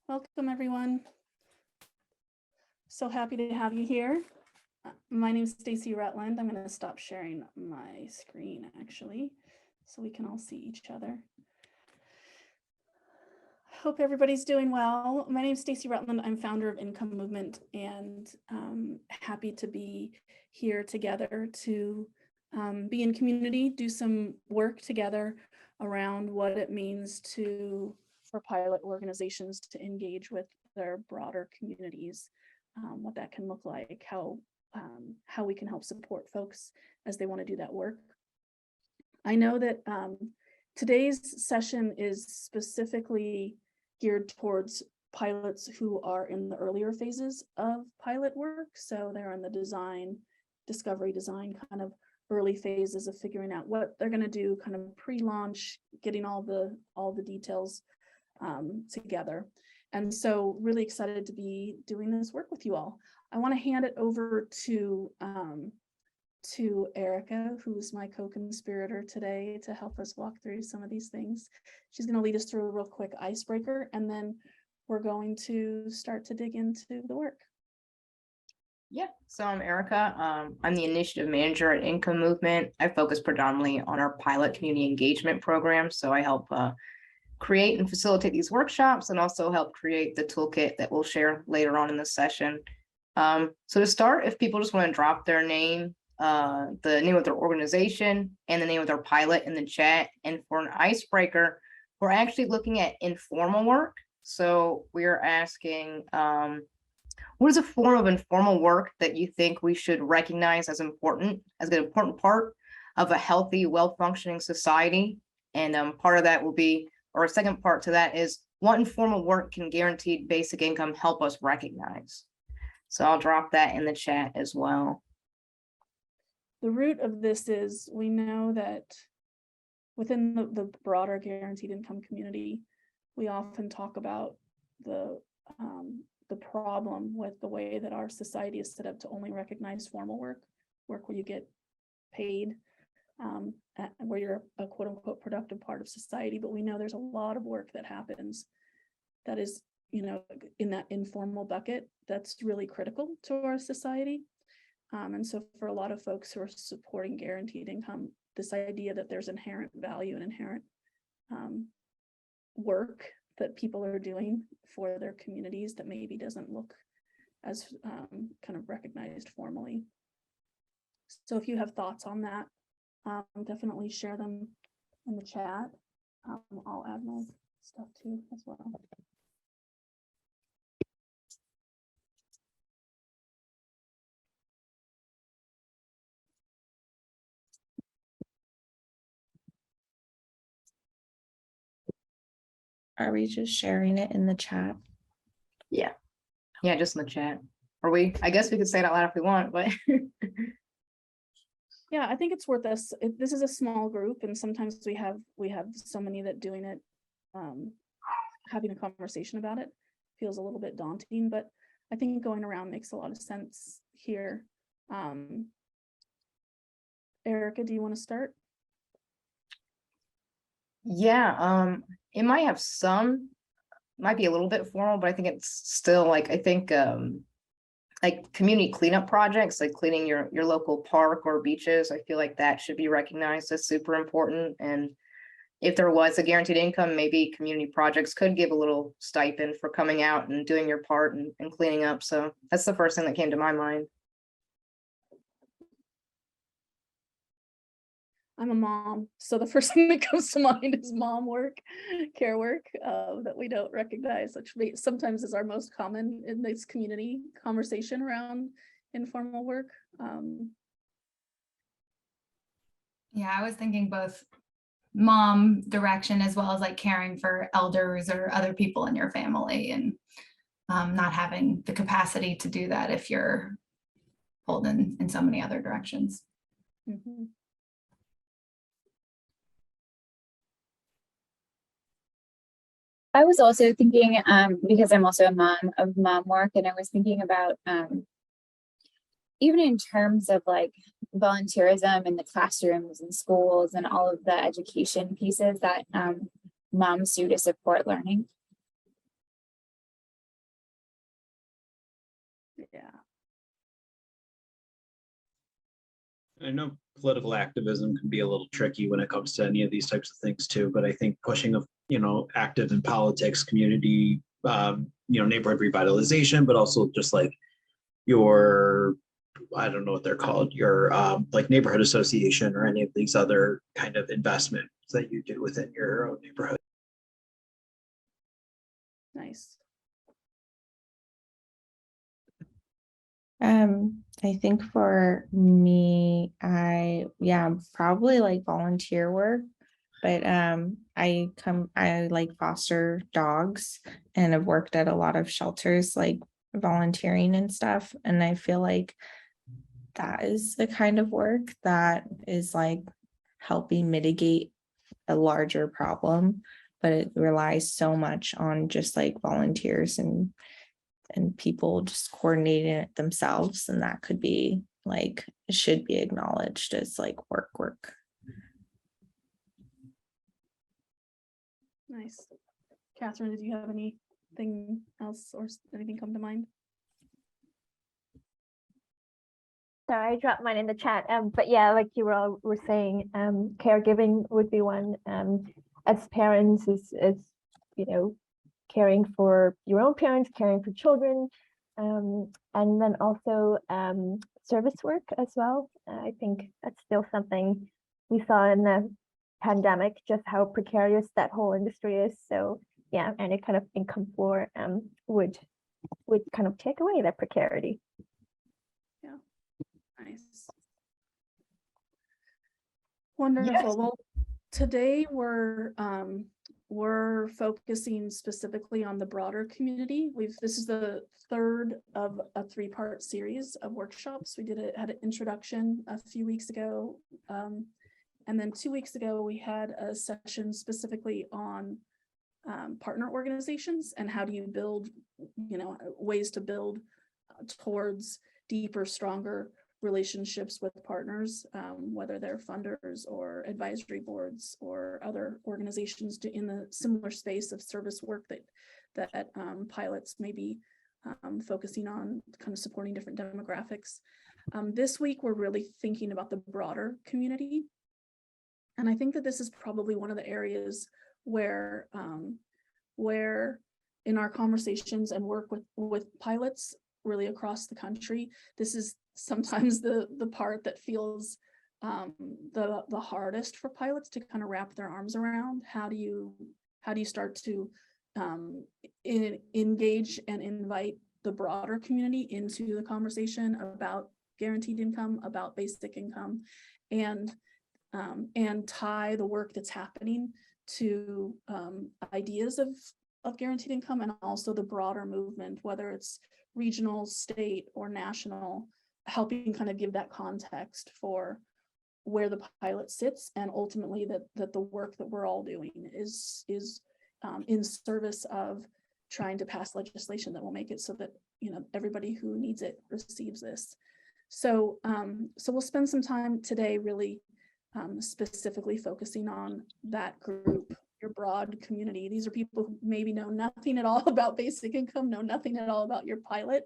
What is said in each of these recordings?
Welcome, everyone. So happy to have you here. My name is Stacy Rutland. I'm going to stop sharing my screen, actually, so we can all see each other. Hope everybody's doing well. My name is Stacy Rutland. I'm founder of Income Movement, and happy to be here together to be in community, do some work together around what it means for pilot organizations to engage with their broader communities, what that can look like, how we can help support folks as they want to do that work. I know that today's session is specifically geared towards pilots who are in the earlier phases of pilot work. So they're in the discovery design kind of early phases of figuring out what they're going to do, kind of pre-launch, getting all the details together. And so really excited to be doing this work with you all. I want to hand it over to Erica, who's my co-conspirator today, to help us walk through some of these things. She's going to lead us through a real quick icebreaker, and then we're going to start to dig into the work. Yeah, so I'm Erica. I'm the initiative manager at Income Movement. I focus predominantly on our pilot community engagement program. So I help create and facilitate these workshops and also help create the toolkit that we'll share later on in the session. So to start, if people just want to drop their name, the name of their organization and the name of their pilot in the chat. And for an icebreaker, we're actually looking at informal work. So we're asking, what is a form of informal work that you think we should recognize as important, as an important part of a healthy, well-functioning society? And part of that will be, or a second part to that is, what informal work can guaranteed basic income help us recognize? So I'll drop that in the chat as well. The root of this is, we know that within the broader guaranteed income community, we often talk about the problem with the way that our society is set up to only recognize formal work where you get paid, where you're a quote unquote productive part of society. But we know there's a lot of work that happens that is, in that informal bucket that's really critical to our society. And so for a lot of folks who are supporting guaranteed income, this idea that there's inherent value and inherent work that people are doing for their communities that maybe doesn't look as kind of recognized formally. So if you have thoughts on that, definitely share them in the chat. I'll add my stuff too as well. Are we just sharing it in the chat? Yeah, just in the chat. Or I guess we could say it out loud if we want, but yeah, I think it's worth this. This is a small group, and sometimes we have so many that doing it, having a conversation about it feels a little bit daunting, but I think going around makes a lot of sense here. Erica, do you want to start? Yeah, it might have might be a little bit formal, but I think it's still like community cleanup projects, like cleaning your local park or beaches. I feel like that should be recognized as super important. And if there was a guaranteed income, maybe community projects could give a little stipend for coming out and doing your part and cleaning up. So that's the first thing that came to my mind. I'm a mom, so the first thing that comes to mind is mom work, care work, that we don't recognize, which sometimes is our most common in this community conversation around informal work. Yeah, I was thinking both mom direction as well as like caring for elders or other people in your family, and not having the capacity to do that if you're pulled in so many other directions. Mm-hmm. I was also thinking, because I'm also a mom of mom work, and I was thinking about even in terms of like volunteerism in the classrooms and schools and all of the education pieces that moms do to support learning. Yeah. I know political activism can be a little tricky when it comes to any of these types of things too, but I think pushing of, active in politics, community, neighborhood revitalization, but also just like your, I don't know what they're called, your like neighborhood association or any of these other kind of investments that you do within your own neighborhood. Nice. I think for me, probably like volunteer work, but I like foster dogs and have worked at a lot of shelters, like volunteering and stuff. And I feel like that is the kind of work that is like helping mitigate a larger problem, but it relies so much on just like volunteers and people just coordinating it themselves, and that could be like, it should be acknowledged as like work. Nice. Catherine, did you have anything else or anything come to mind? Sorry, I dropped mine in the chat. But yeah, like you were saying, caregiving would be one. As parents, is caring for your own parents, caring for children, and then also service work as well. I think that's still something we saw in the pandemic, just how precarious that whole industry is. So yeah, any kind of income floor would kind of take away that precarity. Yeah, nice. Wonderful. Yes. Well, today we're focusing specifically on the broader community. This is the third of a 3-part series of workshops. We had an introduction a few weeks ago. And then 2 weeks ago, we had a session specifically on partner organizations and how do you build, ways to build towards deeper, stronger relationships with partners, whether they're funders or advisory boards or other organizations in the similar space of service work that pilots may be focusing on, kind of supporting different demographics. This week, we're really thinking about the broader community. And I think that this is probably one of the areas where in our conversations and work with pilots really across the country, this is sometimes the part that feels the hardest for pilots to kind of wrap their arms around. How do you start to engage and invite the broader community into the conversation about guaranteed income, about basic income, and tie the work that's happening to ideas of guaranteed income and also the broader movement, whether it's regional, state, or national, helping kind of give that context for where the pilot sits, and ultimately that the work that we're all doing is in service of trying to pass legislation that will make it so that everybody who needs it receives this. So we'll spend some time today really specifically focusing on that group, your broad community. These are people who maybe know nothing at all about basic income, know nothing at all about your pilot.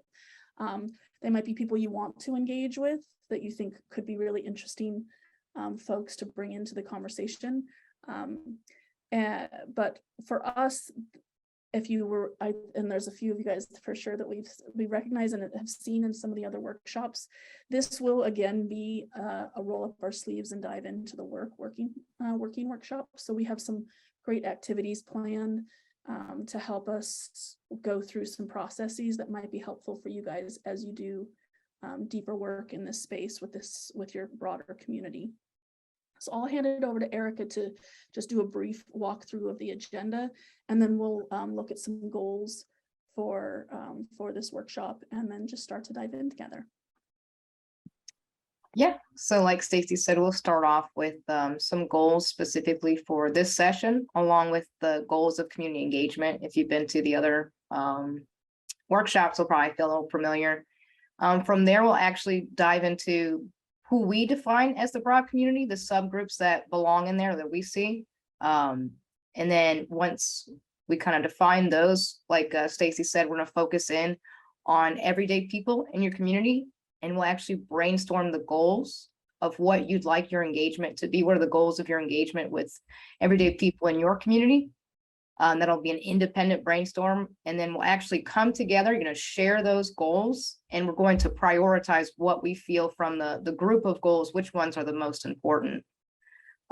They might be people you want to engage with that you think could be really interesting folks to bring into the conversation. But for us, if you were, and there's a few of you guys for sure that we recognize and have seen in some of the other workshops, this will again be a roll up our sleeves and dive into the working workshop. So we have some great activities planned to help us go through some processes that might be helpful for you guys as you do deeper work in this space with your broader community. So I'll hand it over to Erica to just do a brief walkthrough of the agenda, and then we'll look at some goals for this workshop, and then just start to dive in together. Yeah, so like Stacy said, we'll start off with some goals specifically for this session, along with the goals of community engagement. If you've been to the other workshops, you'll probably feel a little familiar. From there, we'll actually dive into who we define as the broad community, the subgroups that belong in there that we see. And then once we kind of define those, like Stacy said, we're going to focus in on everyday people in your community, and we'll actually brainstorm the goals of what you'd like your engagement to be. What are the goals of your engagement with everyday people in your community? That'll be an independent brainstorm, and then we'll actually come together, share those goals, and we're going to prioritize what we feel from the group of goals, which ones are the most important.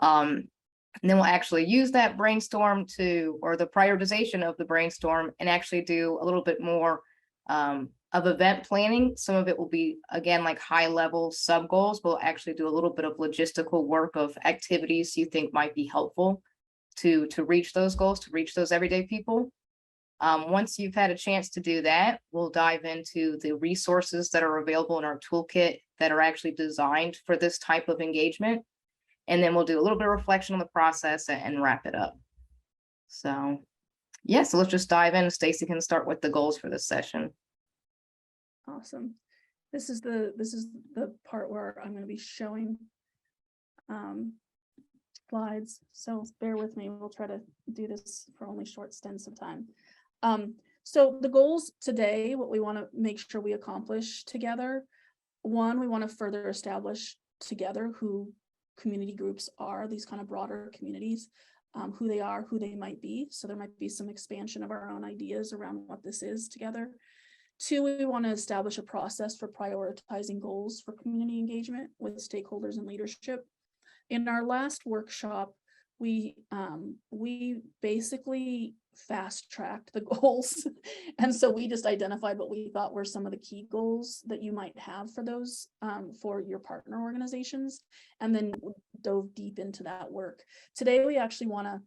And then we'll actually use that brainstorm or the prioritization of the brainstorm, and actually do a little bit more of event planning. Some of it will be, again, like high level sub goals. We'll actually do a little bit of logistical work of activities you think might be helpful to reach those goals, to reach those everyday people. Once you've had a chance to do that, we'll dive into the resources that are available in our toolkit that are actually designed for this type of engagement. And then we'll do a little bit of reflection on the process and wrap it up. So yeah, so let's just dive in. Stacy can start with the goals for this session. Awesome. This is the part where I'm going to be showing slides. So bear with me. We'll try to do this for only short stints of time. So the goals today, what we want to make sure we accomplish together. One, we want to further establish together who community groups are, these kind of broader communities, who they are, who they might be. So there might be some expansion of our own ideas around what this is together. Two, we want to establish a process for prioritizing goals for community engagement with stakeholders and leadership. In our last workshop, we basically fast-tracked the goals. And so we just identified what we thought were some of the key goals that you might have for those, for your partner organizations, and then dove deep into that work. Today, we actually want to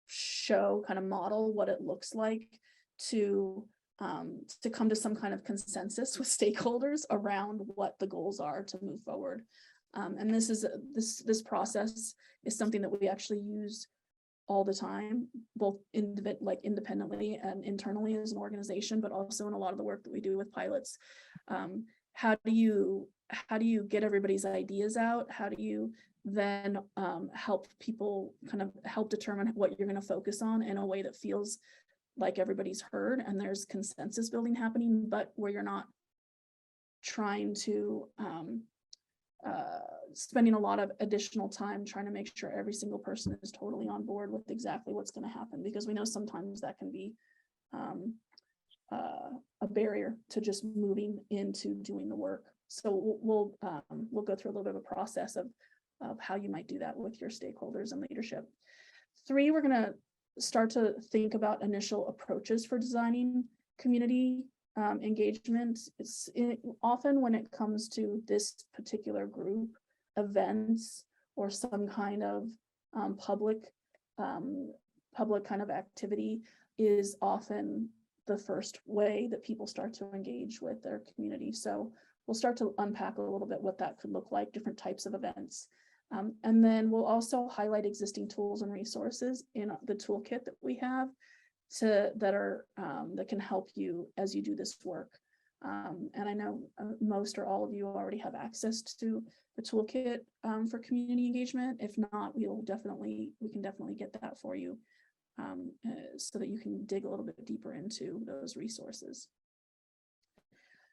show, kind of model what it looks like to come to some kind of consensus with stakeholders around what the goals are to move forward. And this process is something that we actually use all the time, both independently and internally as an organization, but also in a lot of the work that we do with pilots. How do you get everybody's ideas out? How do you then help people kind of help determine what you're going to focus on in a way that feels like everybody's heard and there's consensus building happening, but where you're not trying to spending a lot of additional time trying to make sure every single person is totally on board with exactly what's going to happen, because we know sometimes that can be a barrier to just moving into doing the work. So we'll go through a little bit of a process of how you might do that with your stakeholders and leadership. Three, we're going to start to think about initial approaches for designing community engagement. Often when it comes to this particular group, events or some kind of public kind of activity is often the first way that people start to engage with their community. So we'll start to unpack a little bit what that could look like, different types of events. And then we'll also highlight existing tools and resources in the toolkit that we have that can help you as you do this work. And I know most or all of you already have access to the toolkit for community engagement. If not, we can definitely get that for you so that you can dig a little bit deeper into those resources.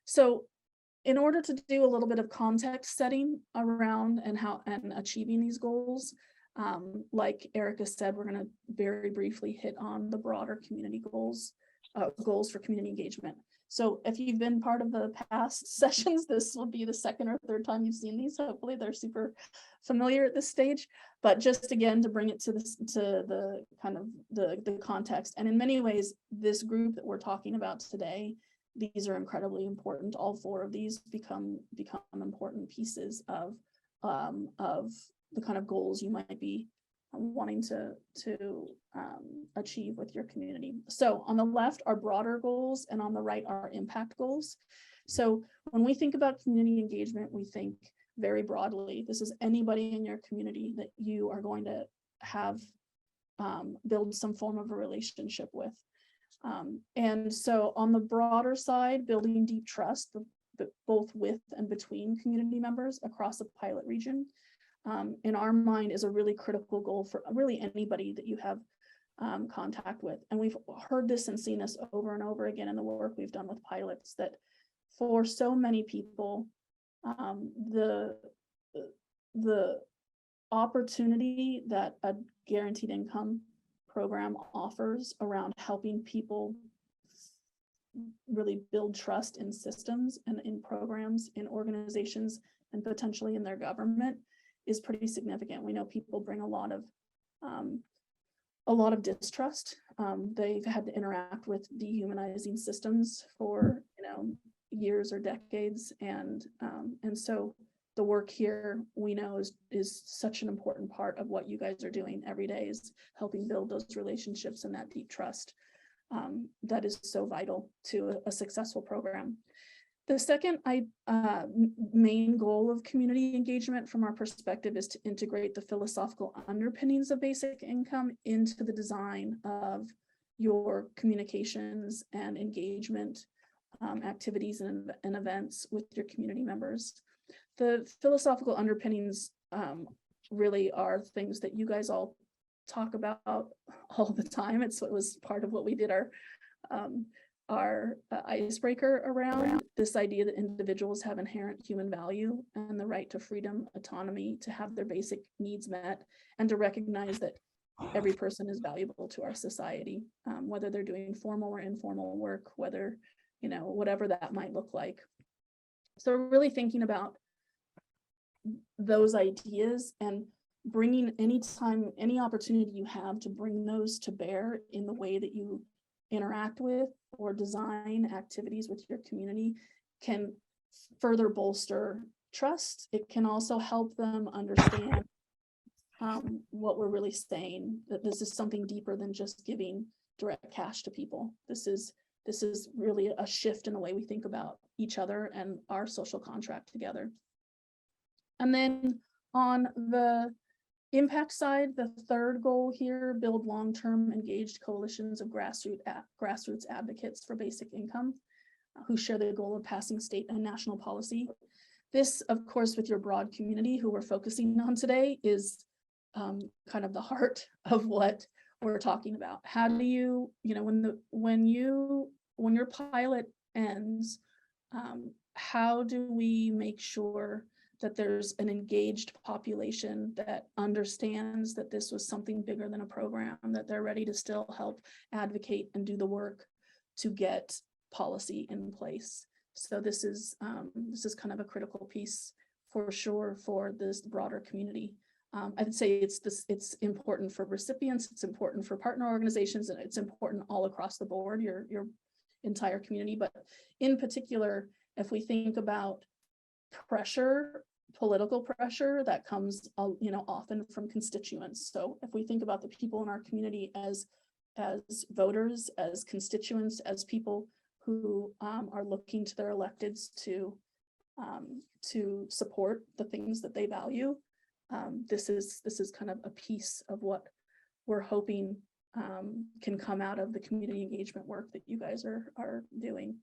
So in order to do a little bit of context setting around and achieving these goals, like Erica said, we're going to very briefly hit on the broader community goals for community engagement. So if you've been part of the past sessions, this will be the second or third time you've seen these. Hopefully they're super familiar at this stage, but just again, to bring it to the kind of the context. And in many ways, this group that we're talking about today, these are incredibly important. All four of these become important pieces of the kind of goals you might be wanting to achieve with your community. So on the left are broader goals, and on the right are impact goals. So when we think about community engagement, we think very broadly. This is anybody in your community that you are going to have build some form of a relationship with. And so on the broader side, building deep trust, both with and between community members across the pilot region, in our mind is a really critical goal for really anybody that you have contact with. And we've heard this and seen this over and over again in the work we've done with pilots, that for so many people, the opportunity that a guaranteed income program offers around helping people really build trust in systems and in programs, in organizations, and potentially in their government is pretty significant. We know people bring a lot of distrust. They've had to interact with dehumanizing systems for years or decades, and so the work here we know is such an important part of what you guys are doing every day, is helping build those relationships and that deep trust that is so vital to a successful program. The second main goal of community engagement from our perspective is to integrate the philosophical underpinnings of basic income into the design of your communications and engagement activities and events with your community members. The philosophical underpinnings really are things that you guys all talk about all the time. It was part of what we did our icebreaker around, this idea that individuals have inherent human value and the right to freedom, autonomy, to have their basic needs met, and to recognize that every person is valuable to our society, whether they're doing formal or informal work, whether, whatever that might look like. So we're really thinking about those ideas and bringing any opportunity you have to bring those to bear in the way that you interact with or design activities with your community can further bolster trust. It can also help them understand what we're really saying, that this is something deeper than just giving direct cash to people. This is really a shift in the way we think about each other and our social contract together. And then on the impact side, the third goal here, build long-term engaged coalitions of grassroots advocates for basic income who share the goal of passing state and national policy. This, of course, with your broad community who we're focusing on today, is kind of the heart of what we're talking about. How do you, when your pilot ends, how do we make sure that there's an engaged population that understands that this was something bigger than a program, that they're ready to still help advocate and do the work to get policy in place? So this is kind of a critical piece for sure for this broader community. I'd say it's important for recipients, it's important for partner organizations, and it's important all across the board, your entire community. But in particular, if we think about pressure, political pressure that comes, often from constituents. So if we think about the people in our community as voters, as constituents, as people who are looking to their electeds to support the things that they value, this is kind of a piece of what we're hoping can come out of the community engagement work that you guys are doing.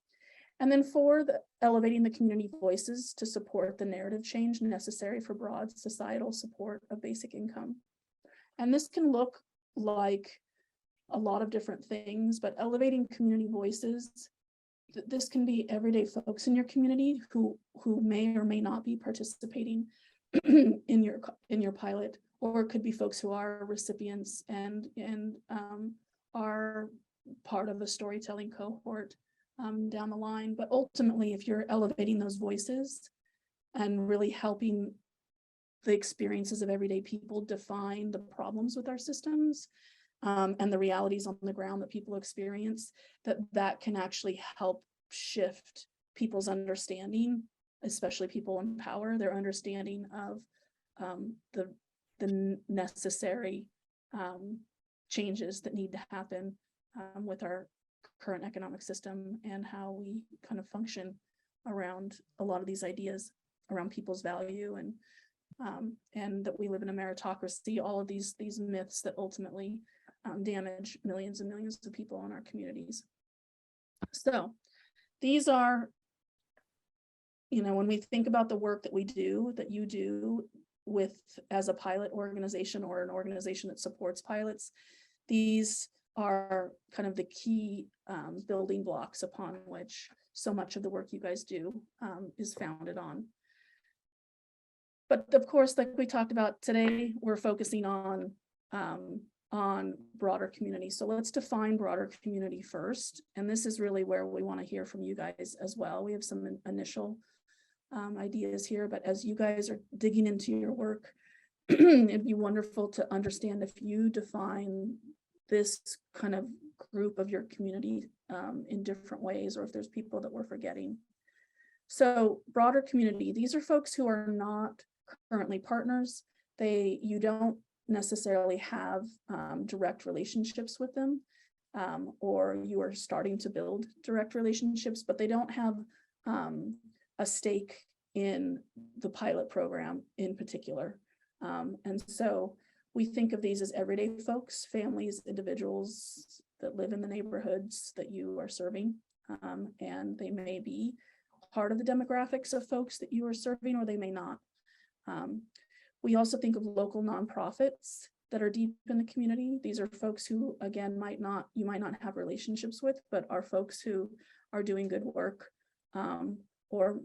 And then for elevating the community voices to support the narrative change necessary for broad societal support of basic income. And this can look like a lot of different things, but elevating community voices, this can be everyday folks in your community who may or may not be participating in your pilot, or it could be folks who are recipients and are part of a storytelling cohort down the line. But ultimately, if you're elevating those voices and really helping the experiences of everyday people define the problems with our systems and the realities on the ground that people experience, that can actually help shift people's understanding, especially people in power, their understanding of the necessary changes that need to happen with our current economic system and how we kind of function around a lot of these ideas around people's value and that we live in a meritocracy, all of these myths that ultimately damage millions and millions of people in our communities. So these are, when we think about the work that we do, that you do as a pilot organization or an organization that supports pilots, these are kind of the key building blocks upon which so much of the work you guys do is founded on. But of course, like we talked about today, we're focusing on broader community. So let's define broader community first. And this is really where we want to hear from you guys as well. We have some initial ideas here, but as you guys are digging into your work, it'd be wonderful to understand if you define this kind of group of your community in different ways, or if there's people that we're forgetting. So broader community, these are folks who are not currently partners. You don't necessarily have direct relationships with them, or you are starting to build direct relationships, but they don't have a stake in the pilot program in particular. And so we think of these as everyday folks, families, individuals that live in the neighborhoods that you are serving. And they may be part of the demographics of folks that you are serving, or they may not. We also think of local nonprofits that are deep in the community. These are folks who, again, you might not have relationships with, but are folks who are doing good work, or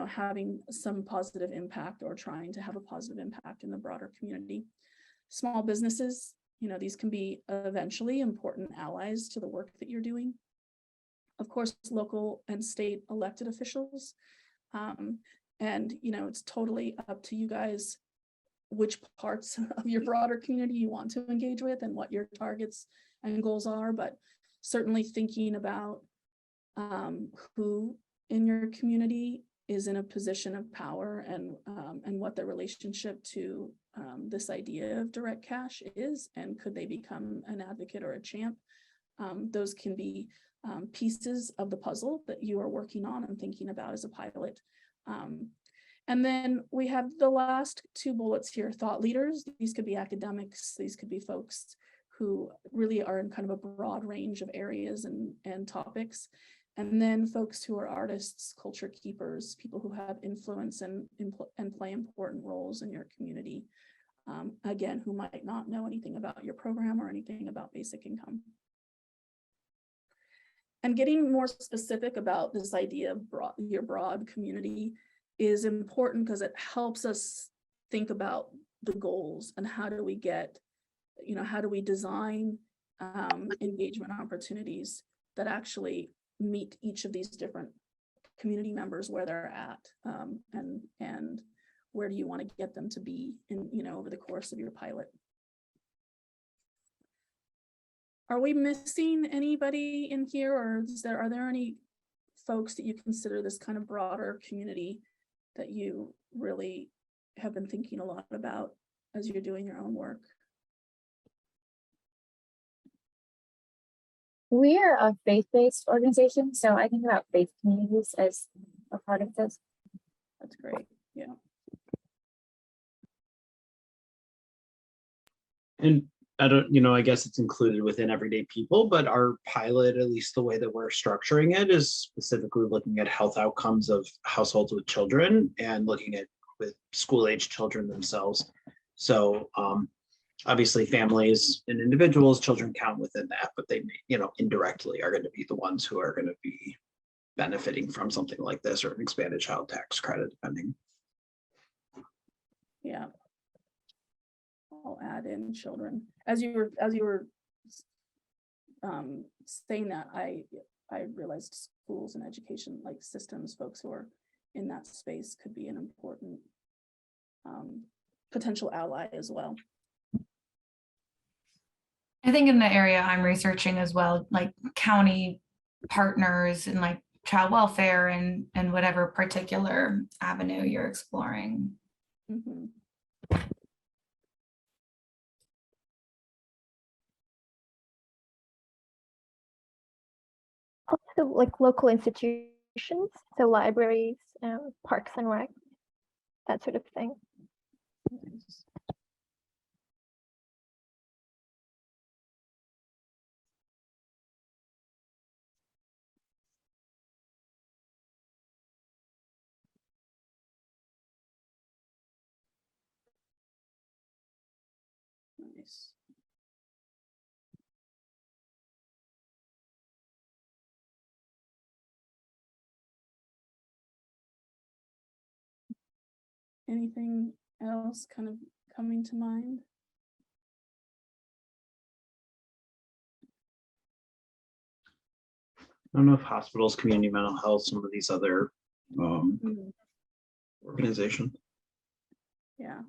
having some positive impact, or trying to have a positive impact in the broader community. Small businesses, these can be eventually important allies to the work that you're doing. Of course, local and state elected officials. And it's totally up to you guys which parts of your broader community you want to engage with and what your targets and goals are, but certainly thinking about who in your community is in a position of power, and what their relationship to this idea of direct cash is, and could they become an advocate or a champ. Those can be pieces of the puzzle that you are working on and thinking about as a pilot. And then we have the last two bullets here: thought leaders. These could be academics, these could be folks who really are in kind of a broad range of areas and topics. And then folks who are artists, culture keepers, people who have influence and play important roles in your community. Again, who might not know anything about your program or anything about basic income. And getting more specific about this idea of your broad community is important, because it helps us think about the goals and how do we design engagement opportunities that actually meet each of these different community members where they're at, and where do you want to get them to be in over the course of your pilot. Are we missing anybody in here, or are there any folks that you consider this kind of broader community that you really have been thinking a lot about as you're doing your own work? We are a faith-based organization, so I think about faith communities as a part of this. That's great. Yeah. And I don't, I guess it's included within everyday people, but our pilot, at least the way that we're structuring it, is specifically looking at health outcomes of households with children and looking at with school-age children themselves. So obviously families and individuals, children count within that, but they may, indirectly are going to be the ones who are going to be benefiting from something like this, or an expanded child tax credit, depending. Yeah. I'll add in children. As you were saying that, I realized schools and education, like systems, folks who are in that space could be an important potential ally as well. I think in the area I'm researching as well, like county partners and like child welfare and whatever particular avenue you're exploring. Mm-hmm. Also, like local institutions, so libraries, parks and rec, that sort of thing. Nice. Anything else kind of coming to mind? I don't know if hospitals, community mental health, some of these other Mm, organizations. yeah.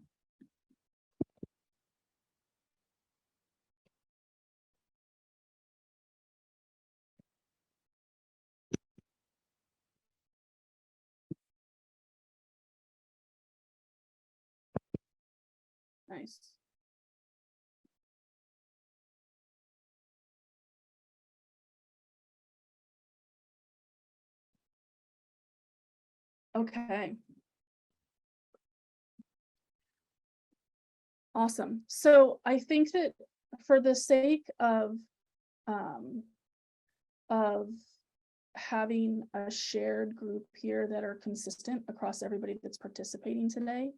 Nice. Okay. Awesome. So I think that for the sake um, of having a shared group here that are consistent across everybody that's participating today,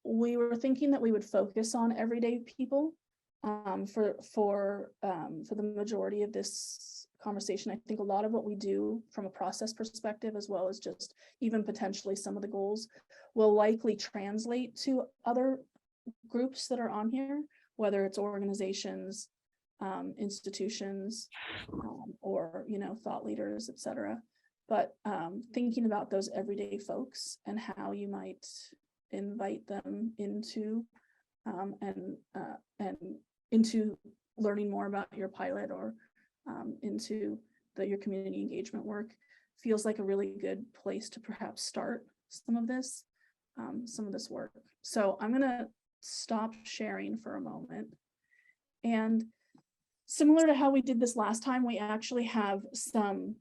we were thinking that we would focus on everyday people for the majority of this conversation. I think a lot of what we do from a process perspective, as well as just even potentially some of the goals, will likely translate to other groups that are on here, whether it's organizations, institutions, or, you know, thought leaders, etc. But thinking about those everyday folks and how you might invite them into and into learning more about your pilot, or into your community engagement work, feels like a really good place to perhaps start some of this work. So I'm gonna stop sharing for a moment. And similar to how we did this last time, we actually have some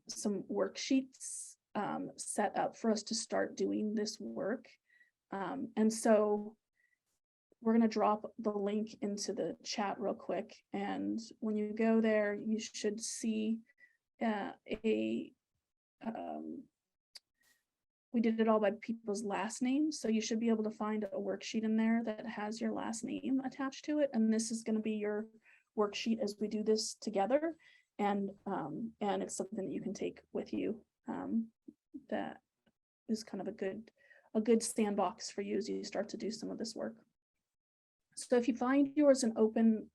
some worksheets set up for us to start doing this work. And so we're going to drop the link into the chat real quick. And when you go there, you should see we did it all by people's last names. So you should be able to find a worksheet in there that has your last name attached to it. And this is going to be your worksheet as we do this together. And it's something that you can take with you. That is kind of a good sandbox for you as you start to do some of this work. So if you find yours and open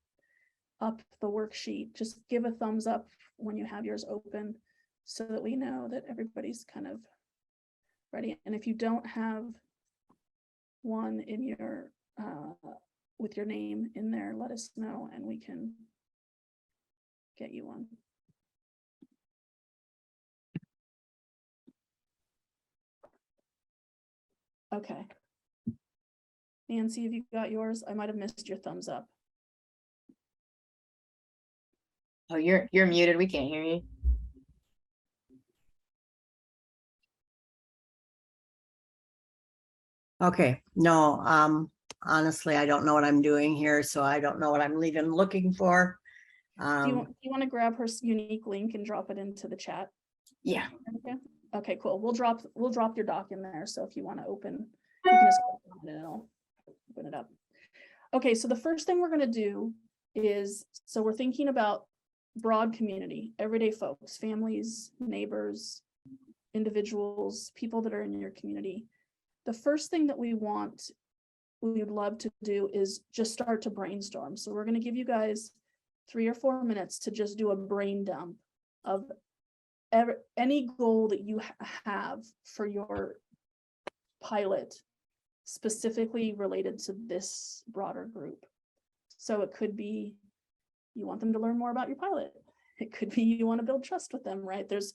up the worksheet, just give a thumbs up when you have yours open so that we know that everybody's kind of ready. And if you don't have one in your with your name in there, let us know and we can get you one. Okay. Nancy, have you got yours? I might have missed your thumbs up. Oh, you're muted. We can't hear you. Okay, no, honestly, I don't know what I'm doing here, so I don't know what I'm even looking for. Do you want to grab her unique link and drop it into the chat? Yeah. Okay. Okay, cool. We'll drop your doc in there. So if you want to open, you can just click on it and it'll open it up. Okay, so the first thing we're going to do is, so we're thinking about broad community, everyday folks, families, neighbors, individuals, people that are in your community. The first thing that we would love to do is just start to brainstorm. So we're going to give you guys 3 or 4 minutes to just do a brain dump of any goal that you have for your pilot, specifically related to this broader group. So it could be you want them to learn more about your pilot. It could be you want to build trust with them, right? There's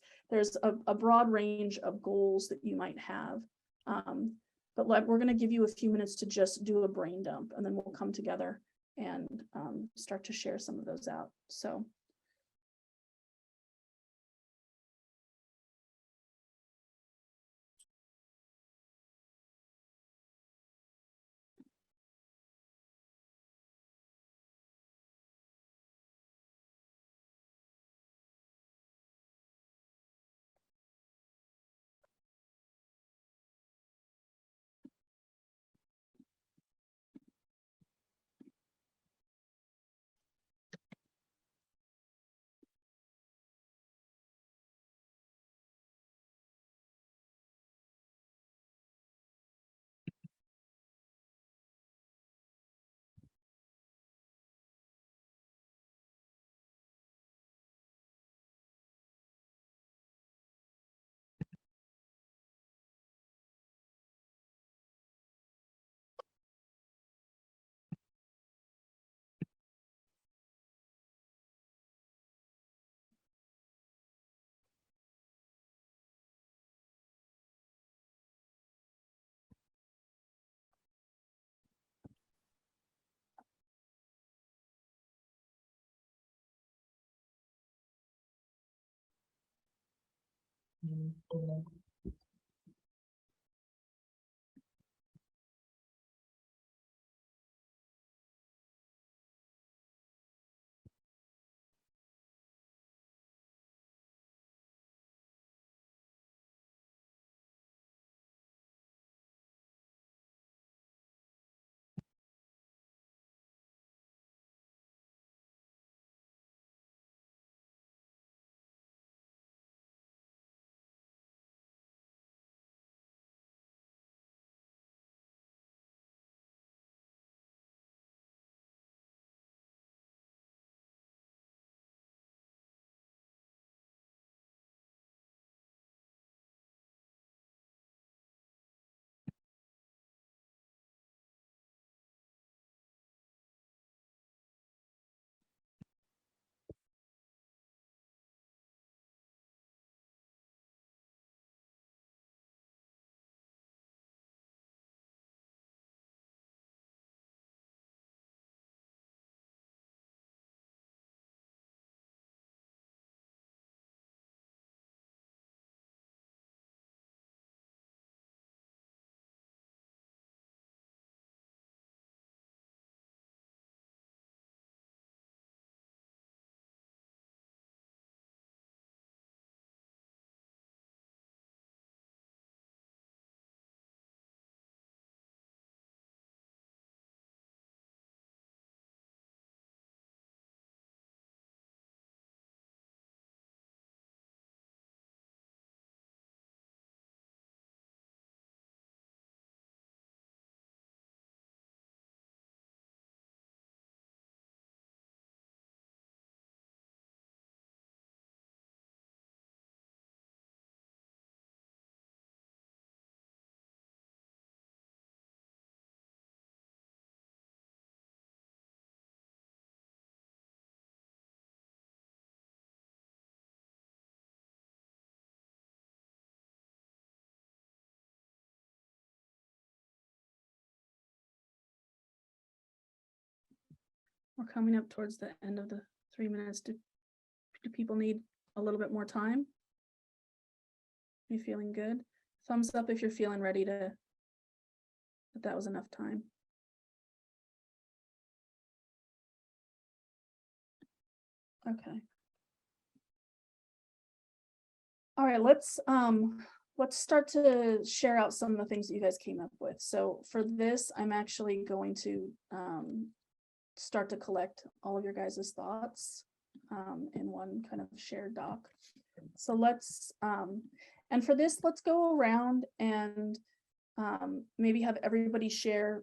a broad range of goals that you might have. But we're going to give you a few minutes to just do a brain dump, and then we'll come together and start to share some of those out. So We're coming up towards the end of the 3 minutes. Do people need a little bit more time? You feeling good? Thumbs up if you're feeling ready to, that was enough time. Okay. All right, let's start to share out some of the things that you guys came up with. So for this, I'm actually going to start to collect all of your guys' thoughts in one kind of shared doc. So let's and for this, let's go around and maybe have everybody share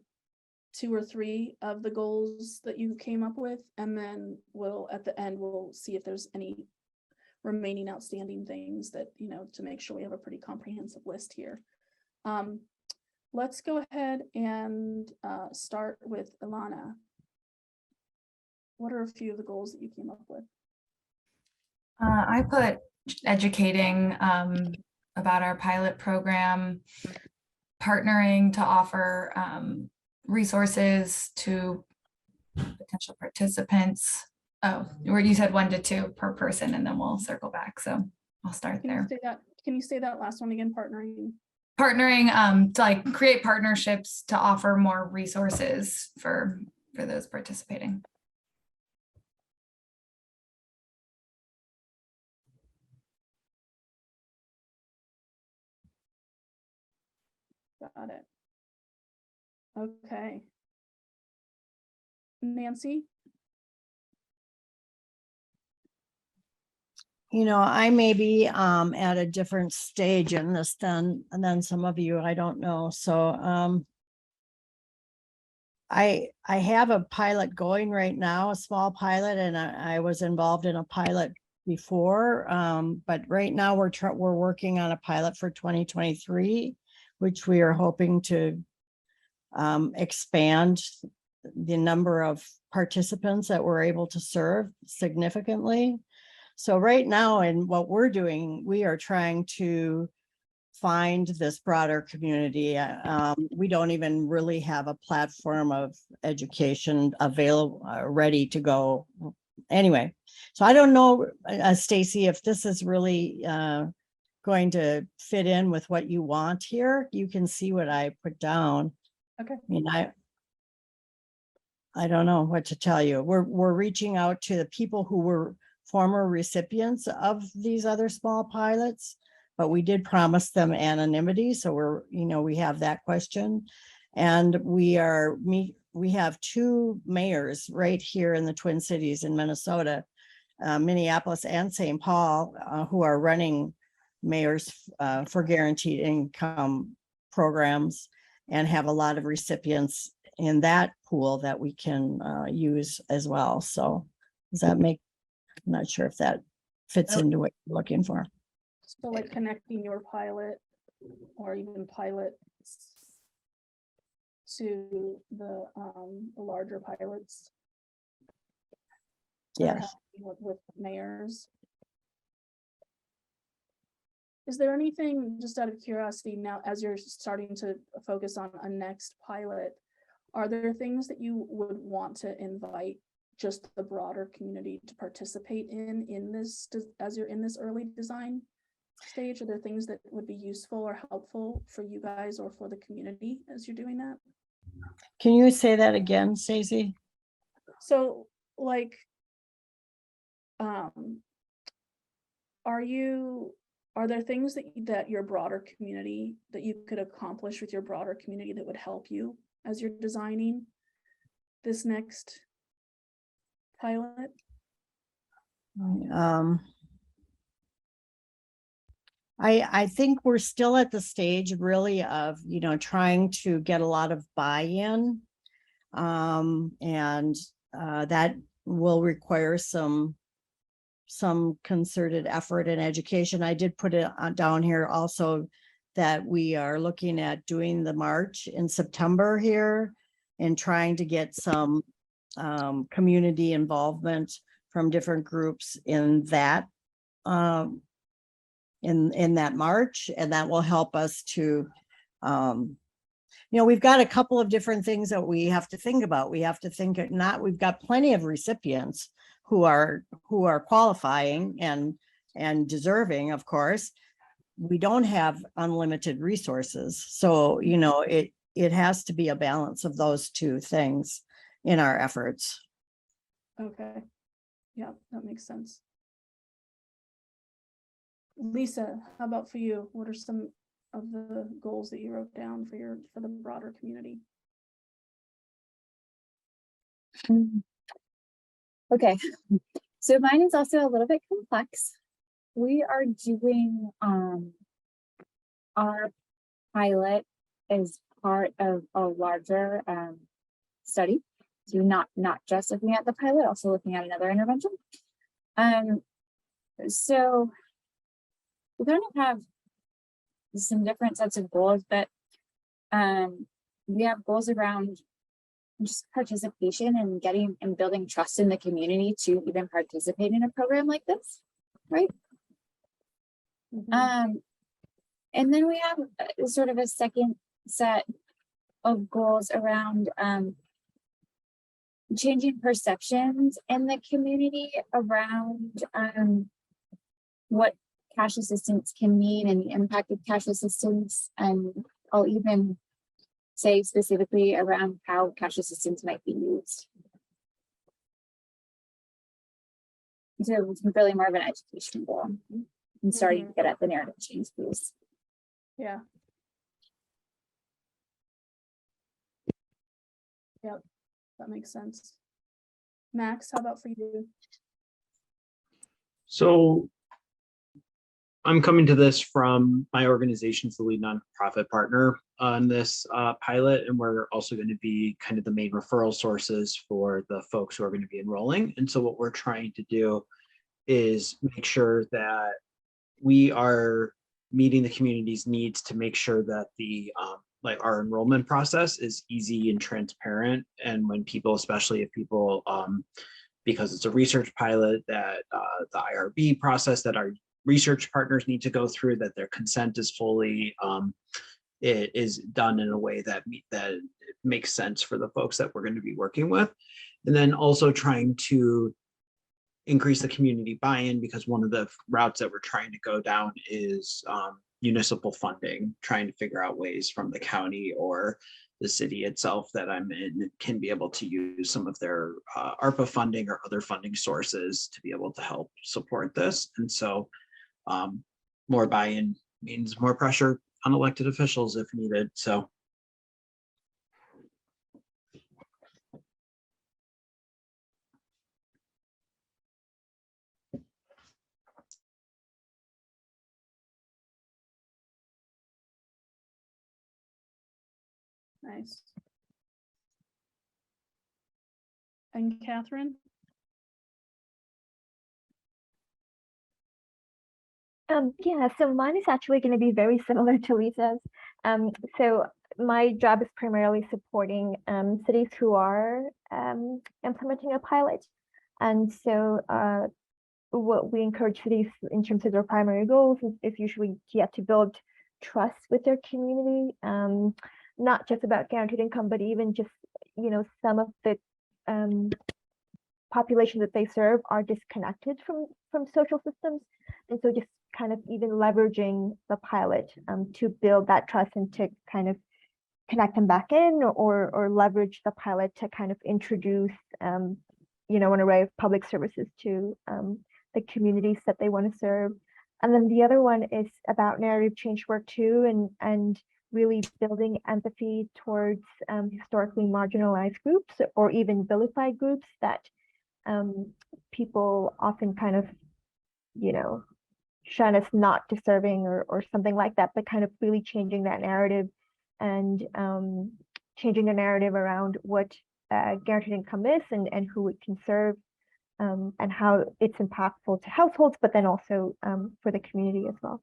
2 or 3 of the goals that you came up with, and then we'll at the end we'll see if there's any remaining outstanding things that, you know, to make sure we have a pretty comprehensive list here. Let's go ahead and start with Ilana. What are a few of the goals that you came up with? I put educating about our pilot program, partnering to offer resources to potential participants. Oh, where you said 1 to 2 per person, and then we'll circle back. So I'll start there. Can you say that last one again? Partnering to like create partnerships to offer more resources for those participating. Got it. Okay. Nancy? You know, I may be at a different stage in this than some of you. I don't know. So I have a pilot going right now, a small pilot, and I was involved in a pilot before. But right now we're working on a pilot for 2023, which we are hoping to expand the number of participants that we're able to serve significantly. So right now, in what we're doing, we are trying to find this broader community. We don't even really have a platform of education available, ready to go. Anyway, so I don't know, Stacy, if this is really going to fit in with what you want here, you can see what I put down. Okay. I mean, I don't know what to tell you. We're reaching out to the people who were former recipients of these other small pilots, but we did promise them anonymity. So we have that question. And we have 2 mayors right here in the Twin Cities in Minnesota, Minneapolis and St. Paul, who are running mayors for guaranteed income programs and have a lot of recipients in that pool that we can use as well. So does that make, I'm not sure if that fits into what you're looking for. So like connecting your pilot or even pilots to the larger pilots. that are Yes. happening with mayors. Is there anything, just out of curiosity now, as you're starting to focus on a next pilot, are there things that you would want to invite just the broader community to participate in this, as you're in this early design stage? Are there things that would be useful or helpful for you guys or for the community as you're doing that? Can you say that again, Stacey? So like, are there things that your broader community, that you could accomplish with your broader community that would help you as you're designing this next pilot? I think we're still at the stage really of, trying to get a lot of buy-in. And that will require some concerted effort and education. I did put it down here also that we are looking at doing the march in September here and trying to get some community involvement from different groups in that in that march, and that will help us to we've got a couple of different things that we have to think about. We have to think we've got plenty of recipients who are qualifying and deserving, of course. We don't have unlimited resources. So, it has to be a balance of those two things in our efforts. Okay, yeah, that makes sense. Lisa, how about for you? What are some of the goals that you wrote down for the broader community? Okay, so mine is also a little bit complex. We are doing our pilot as part of a larger study. So not just looking at the pilot, also looking at another intervention. So we kind of have some different sets of goals, but we have goals around just participation and getting and building trust in the community to even participate in a program like this, right? Mm-hmm. And then we have sort of a second set of goals around changing perceptions in the community around what cash assistance can mean and the impact of cash assistance. And I'll even say specifically around how cash assistance might be used. So it's really more of an education goal and starting to get at the narrative change piece. Yeah. Yep, that makes sense. Max, how about for you? So I'm coming to this from my organization's the lead nonprofit partner on this pilot, and we're also going to be kind of the main referral sources for the folks who are going to be enrolling. And so what we're trying to do is make sure that we are meeting the community's needs to make sure that the like our enrollment process is easy and transparent. And when people, especially if people, because it's a research pilot, that the IRB process that our research partners need to go through, that their consent is fully, it is done in a way that it makes sense for the folks that we're going to be working with. And then also trying to increase the community buy-in, because one of the routes that we're trying to go down is municipal funding, trying to figure out ways from the county or the city itself that I'm in can be able to use some of their ARPA funding or other funding sources to be able to help support this. And so more buy-in means more pressure on elected officials if needed. So Nice. And Catherine? Yeah, so mine is actually going to be very similar to Lisa's. So my job is primarily supporting cities who are implementing a pilot. And so what we encourage cities in terms of their primary goals is usually to build trust with their community, not just about guaranteed income, but even just, some of the population that they serve are disconnected from social systems. And so just kind of even leveraging the pilot to build that trust and to kind of connect them back in, or leverage the pilot to kind of introduce an array of public services to the communities that they want to serve. And then the other one is about narrative change work too, and really building empathy towards historically marginalized groups or even vilified groups that people often kind of, shun as not deserving or something like that, but kind of really changing that narrative and changing the narrative around what guaranteed income is and who it can serve, and how it's impactful to households, but then also for the community as well.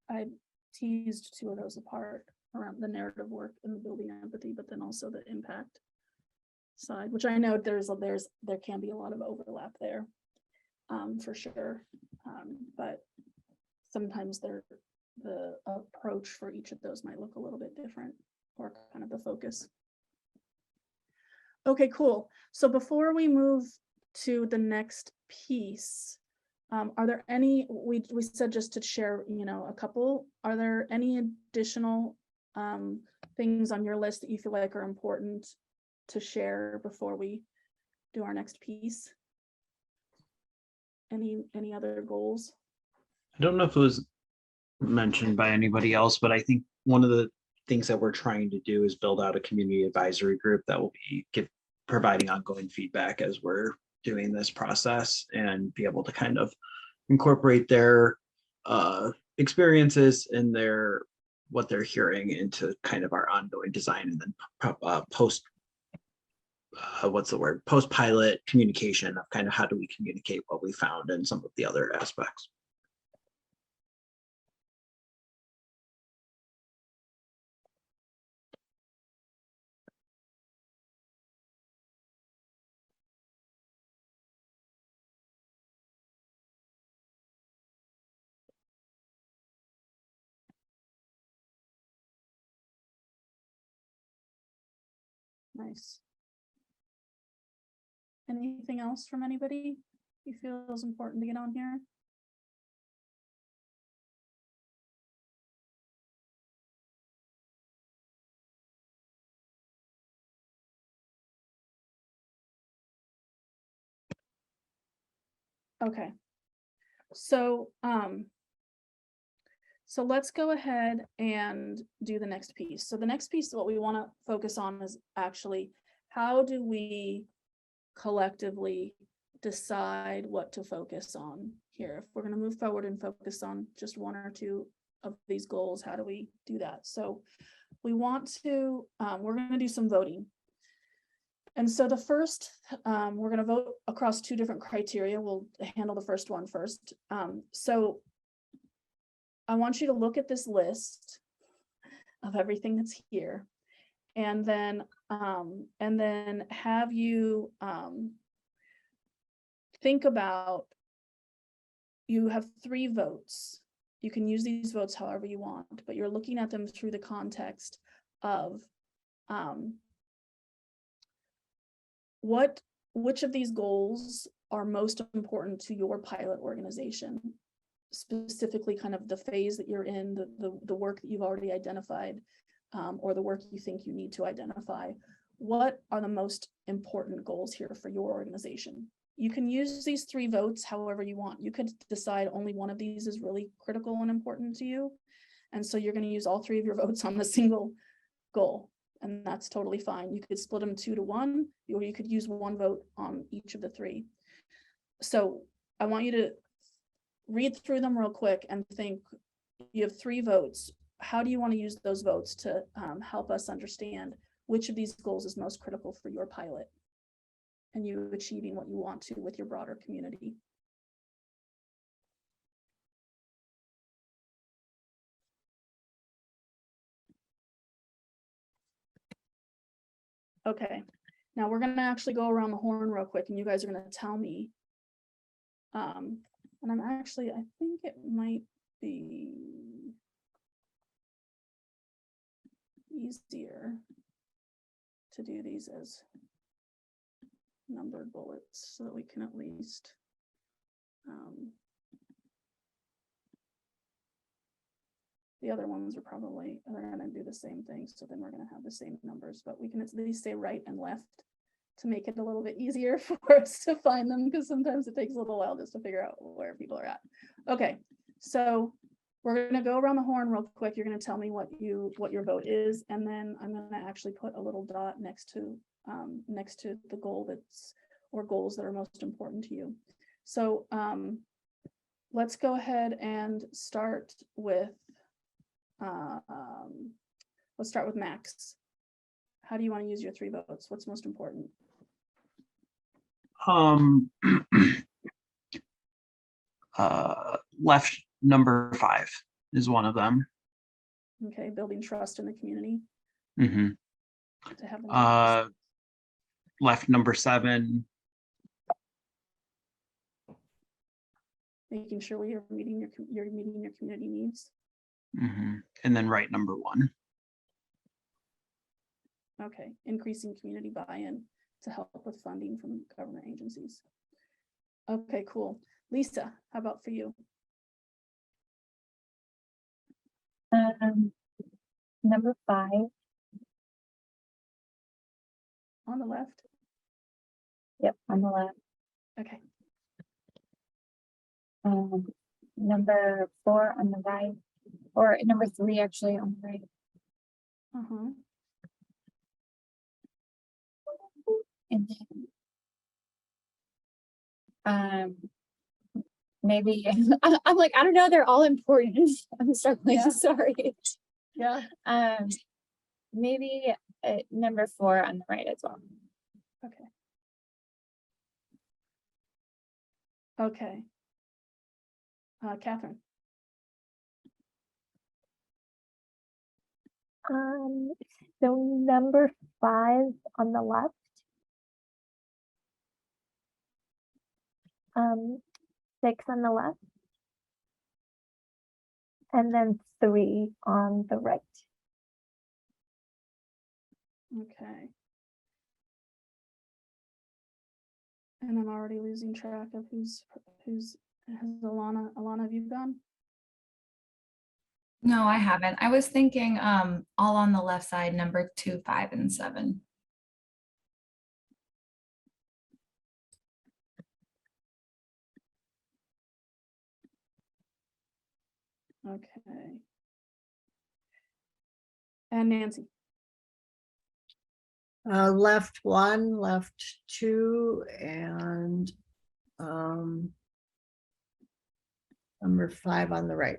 I teased two of those apart around the narrative work and the building empathy, but then also the impact side, which I know there can be a lot of overlap there, for sure. But sometimes the approach for each of those might look a little bit different, or kind of the focus. Okay, cool. So before we move to the next piece, are there any, we said just to share, a couple, are there any additional things on your list that you feel like are important to share before we do our next piece? Any other goals? I don't know if it was mentioned by anybody else, but I think one of the things that we're trying to do is build out a community advisory group that will be providing ongoing feedback as we're doing this process, and be able to kind of incorporate their experiences and what they're hearing into kind of our ongoing design, and then post pilot communication of kind of how do we communicate what we found and some of the other aspects. Nice. Anything else from anybody you feel is important to get on here? Okay. So let's go ahead and do the next piece. So the next piece, what we want to focus on is actually, how do we collectively decide what to focus on here? If we're going to move forward and focus on just one or two of these goals, how do we do that? So we want to, we're going to do some voting. And so the first, we're going to vote across two different criteria. We'll handle the first one first. So I want you to look at this list of everything that's here, and then have you think about, you have 3 votes. You can use these votes however you want, but you're looking at them through the context of which of these goals are most important to your pilot organization, specifically kind of the phase that you're in, the work that you've already identified, or the work you think you need to identify. What are the most important goals here for your organization? You can use these 3 votes however you want. You could decide only one of these is really critical and important to you. And so you're going to use all 3 of your votes on a single goal. And that's totally fine. You could split them 2 to 1, or you could use 1 vote on each of the 3. So I want you to read through them real quick and think, you have 3 votes. How do you want to use those votes to help us understand which of these goals is most critical for your pilot and you achieving what you want to with your broader community? Okay, now we're going to actually go around the horn real quick and you guys are going to tell me. And I'm actually, I think it might be easier to do these as numbered bullets so that we can at least the other ones are probably, they're going to do the same thing, so then we're going to have the same numbers, but we can at least say right and left to make it a little bit easier for us to find them, because sometimes it takes a little while just to figure out where people are at. Okay, so we're going to go around the horn real quick. You're going to tell me what your vote is, and then I'm going to actually put a little dot next to the goal that's, or goals that are most important to you. So let's go ahead and start with Max. How do you want to use your 3 votes? What's most important? Left number 5 is one of them. Okay, building trust in the community. Mm-hmm. To have Left number 7. making sure you're meeting your community needs. Mm-hmm. And then right number 1. Okay, increasing community buy-in to help with funding from government agencies. Okay, cool. Lisa, how about for you? Number 5. On the left? Yep, on the left. Okay. Number 4 on the right, or number 3 actually on the right. And then maybe I'm like, I don't know, they're all important. I'm struggling. Yeah. Sorry. Yeah. Maybe number 4 on the right as well. Okay. Okay. Catherine. So number 5 on the left. 6 on the left. And then 3 on the right. Okay. And I'm already losing track of who's has Alana. Alana, have you gone? No, I haven't. I was thinking all on the left side, number 2, 5, and 7. Okay. And Nancy. Left 1, left 2, and number 5 on the right.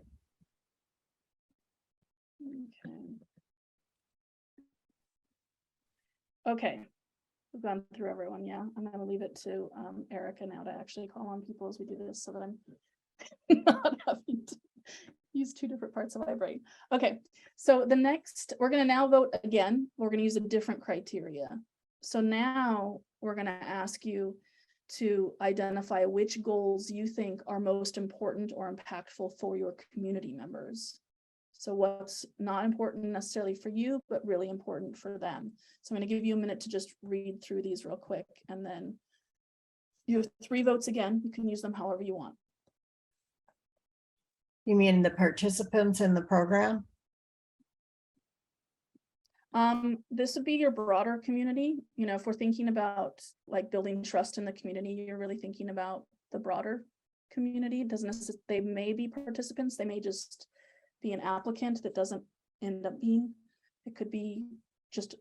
Okay. We've gone through everyone. Yeah, I'm going to leave it to Erica now to actually call on people as we do this, so that I'm not having to use 2 different parts of my brain. Okay, so the next, we're going to now vote again. We're going to use a different criteria. So now we're going to ask you to identify which goals you think are most important or impactful for your community members. So what's not important necessarily for you, but really important for them. So I'm going to give you a minute to just read through these real quick, and then you have 3 votes again. You can use them however you want. You mean the participants in the program? This would be your broader community. You know, if we're thinking about like building trust in the community, you're really thinking about the broader community. It doesn't necessarily, they may be participants, they may just be an applicant that doesn't end up being. It could be just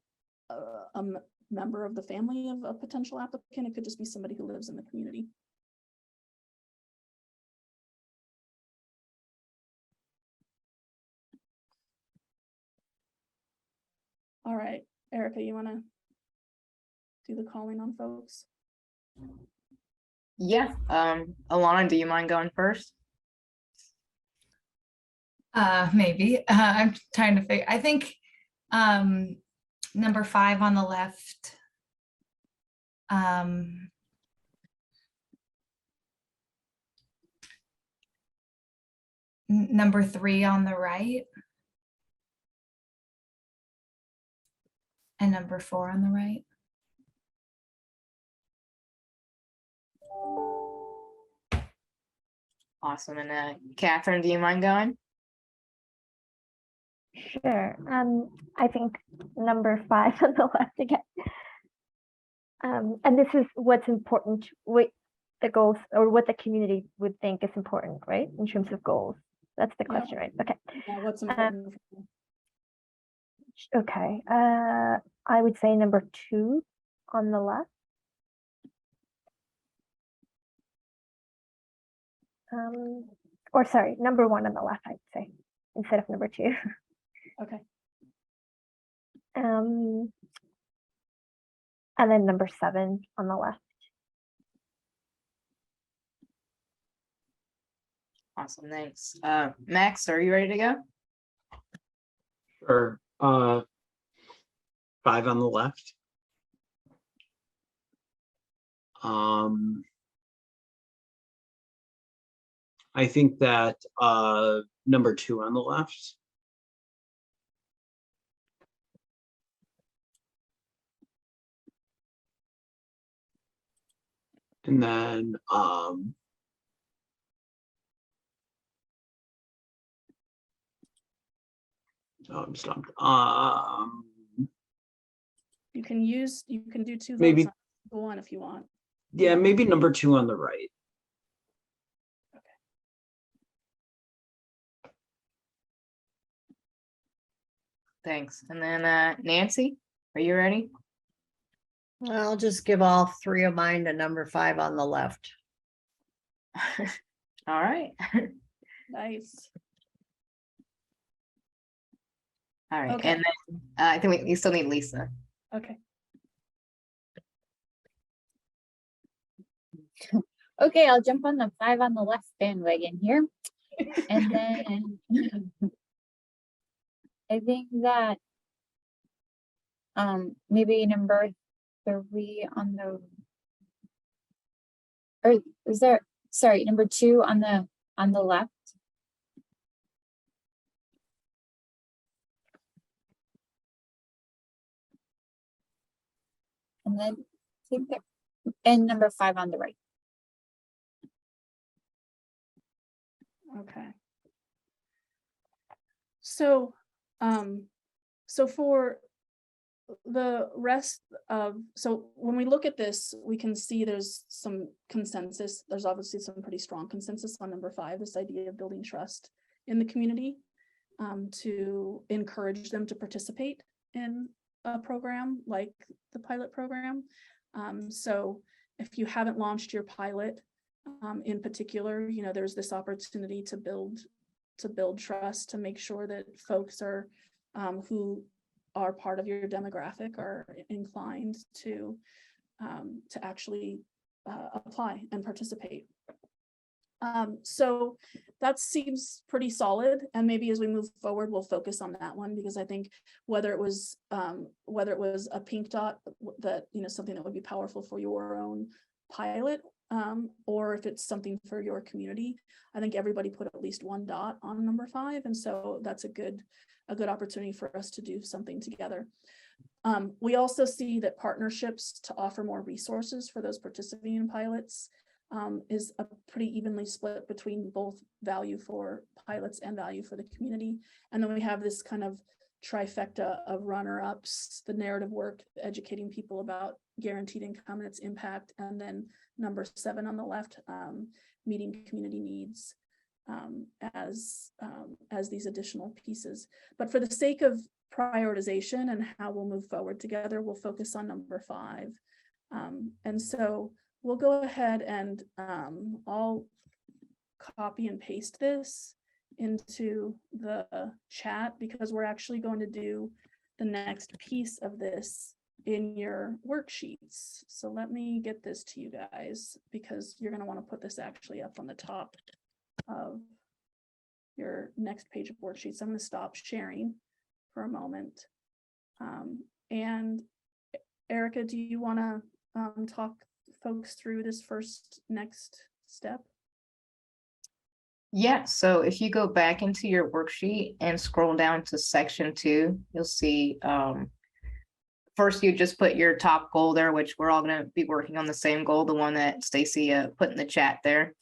a member of the family of a potential applicant. It could just be somebody who lives in the community. All right, Erica, you want to do the calling on folks? Yeah, Alana, do you mind going first? Maybe. I'm trying to figure, I think number 5 on the left. Number 3 on the right. And number 4 on the right. Awesome. And Catherine, do you mind going? Sure. I think number 5 on the left again. And this is what's important, what the goals or what the community would think is important, right? In terms of goals. That's the Yeah. question, right? Okay. Yeah, what's important for you? Okay. I would say number 2 on the left. Or sorry, number 1 on the left, I'd say, instead of number 2. Okay. And then number 7 on the left. Awesome, thanks. Max, are you ready to go? Or 5 on the left. I think that number 2 on the left. And then oh, I'm stumped. You can do 2 votes Maybe- on one if you want. Yeah, maybe number 2 on the right. Thanks. And then Nancy, are you ready? I'll just give all 3 of mine to number 5 on the left. All right. Nice. All right. Okay. And then I think we still need Lisa. Okay. Okay, I'll jump on the 5 on the left bandwagon here. And then I think that maybe number 3 on the, or is there, sorry, number 2 on the left. And then I think that, and number 5 on the right. Okay. So, so for the rest of, so when we look at this, we can see there's some consensus. There's obviously some pretty strong consensus on number 5, this idea of building trust in the community, to encourage them to participate in a program like the pilot program. So if you haven't launched your pilot, in particular, you know, there's this opportunity to build trust, to make sure that folks are who are part of your demographic are inclined to actually apply and participate. So that seems pretty solid, and maybe as we move forward, we'll focus on that one, because I think whether it was a pink dot, that, you know, something that would be powerful for your own pilot, or if it's something for your community. I think everybody put at least one dot on number 5. And so that's a good opportunity for us to do something together. We also see that partnerships to offer more resources for those participating in pilots is a pretty evenly split between both value for pilots and value for the community. And then we have this kind of trifecta of runner-ups, the narrative work, educating people about guaranteed income and its impact, and then number 7 on the left, meeting community needs as these additional pieces. But for the sake of prioritization and how we'll move forward together, we'll focus on number 5. And so we'll go ahead and I'll copy and paste this into the chat, because we're actually going to do the next piece of this in your worksheets. So let me get this to you guys, because you're going to want to put this actually up on the top of your next page of worksheets. I'm going to stop sharing for a moment. And Erica, do you want to talk folks through this next step? Yeah, so if you go back into your worksheet and scroll down to section 2, you'll see first you just put your top goal there, which we're all going to be working on the same goal, the one that Stacy put in the chat there.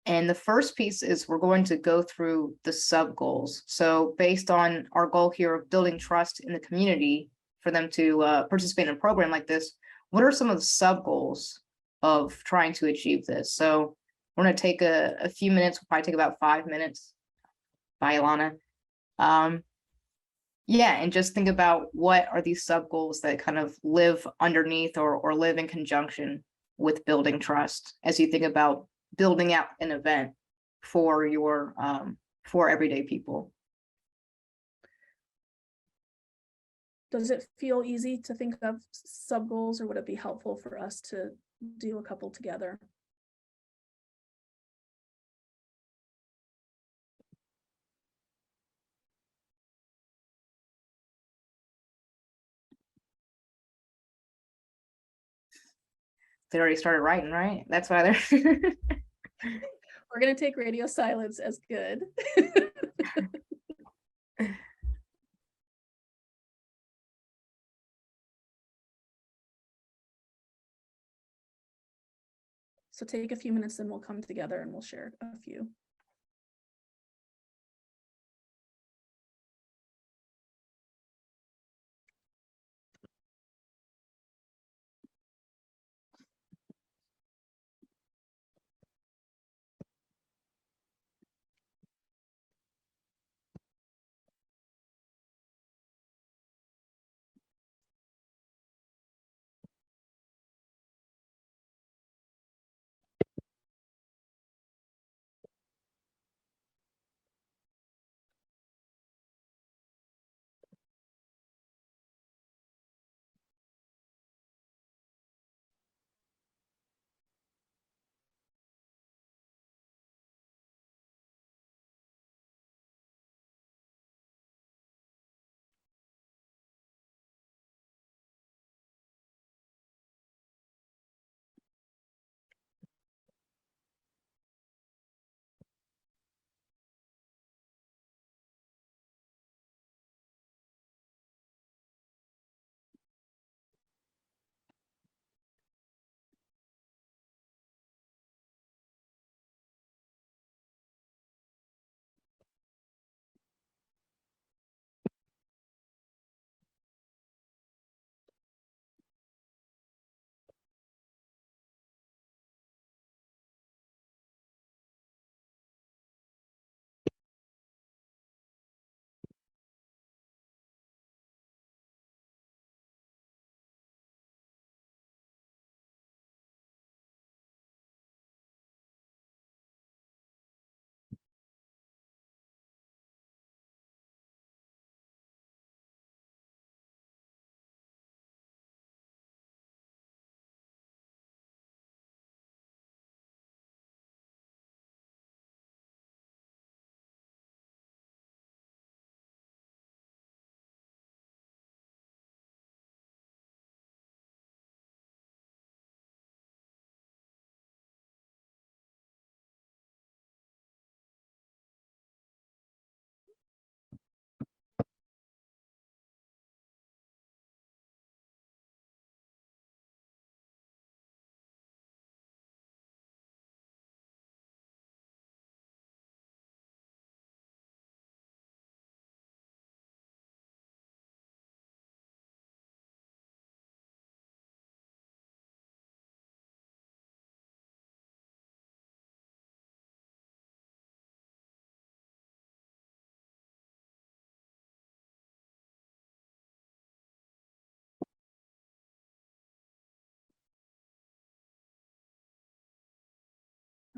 And the first piece is we're going to go through the sub goals. So based on our goal here of building trust in the community for them to participate in a program like this, what are some of the sub goals of trying to achieve this? So we're going to take a few minutes, we'll probably take about 5 minutes. Bye, Ilana. Yeah, and just think about what are these sub goals that kind of live underneath or live in conjunction with building trust as you think about building out an event for your for everyday people. Does it feel easy to think of sub goals, or would it be helpful for us to do a couple together? They already started writing, right? That's why they're We're going to take radio silence as good. So take a few minutes and we'll come together and we'll share a few.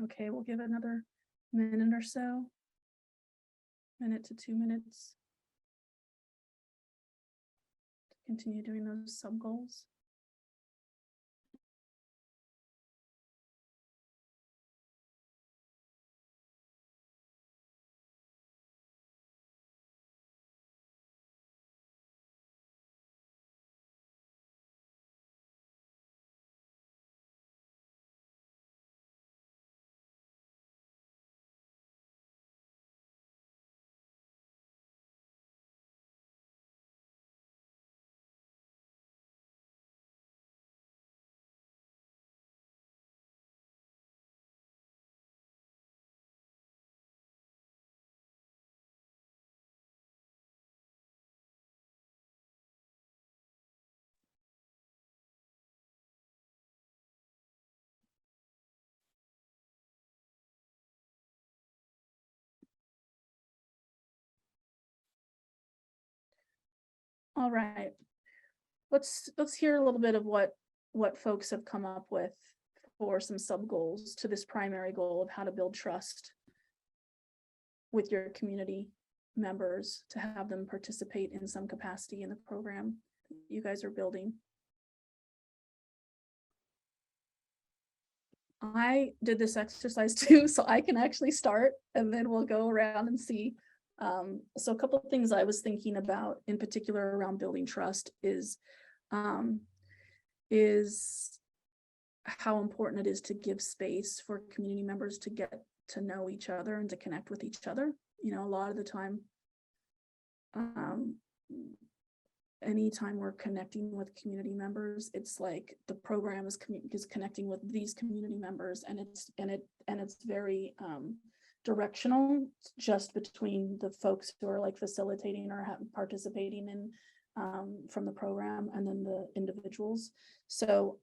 Okay, we'll give it another minute or so. Minute to 2 minutes. Continue doing those sub goals. All right. Let's hear a little bit of what folks have come up with for some sub goals to this primary goal of how to build trust with your community members to have them participate in some capacity in the program you guys are building. I did this exercise too, so I can actually start and then we'll go around and see. So a couple of things I was thinking about in particular around building trust is how important it is to give space for community members to get to know each other and to connect with each other. You know, a lot of the time, anytime we're connecting with community members, it's like the program is connecting with these community members, and it's very directional, just between the folks who are like facilitating or participating in from the program and then the individuals. So,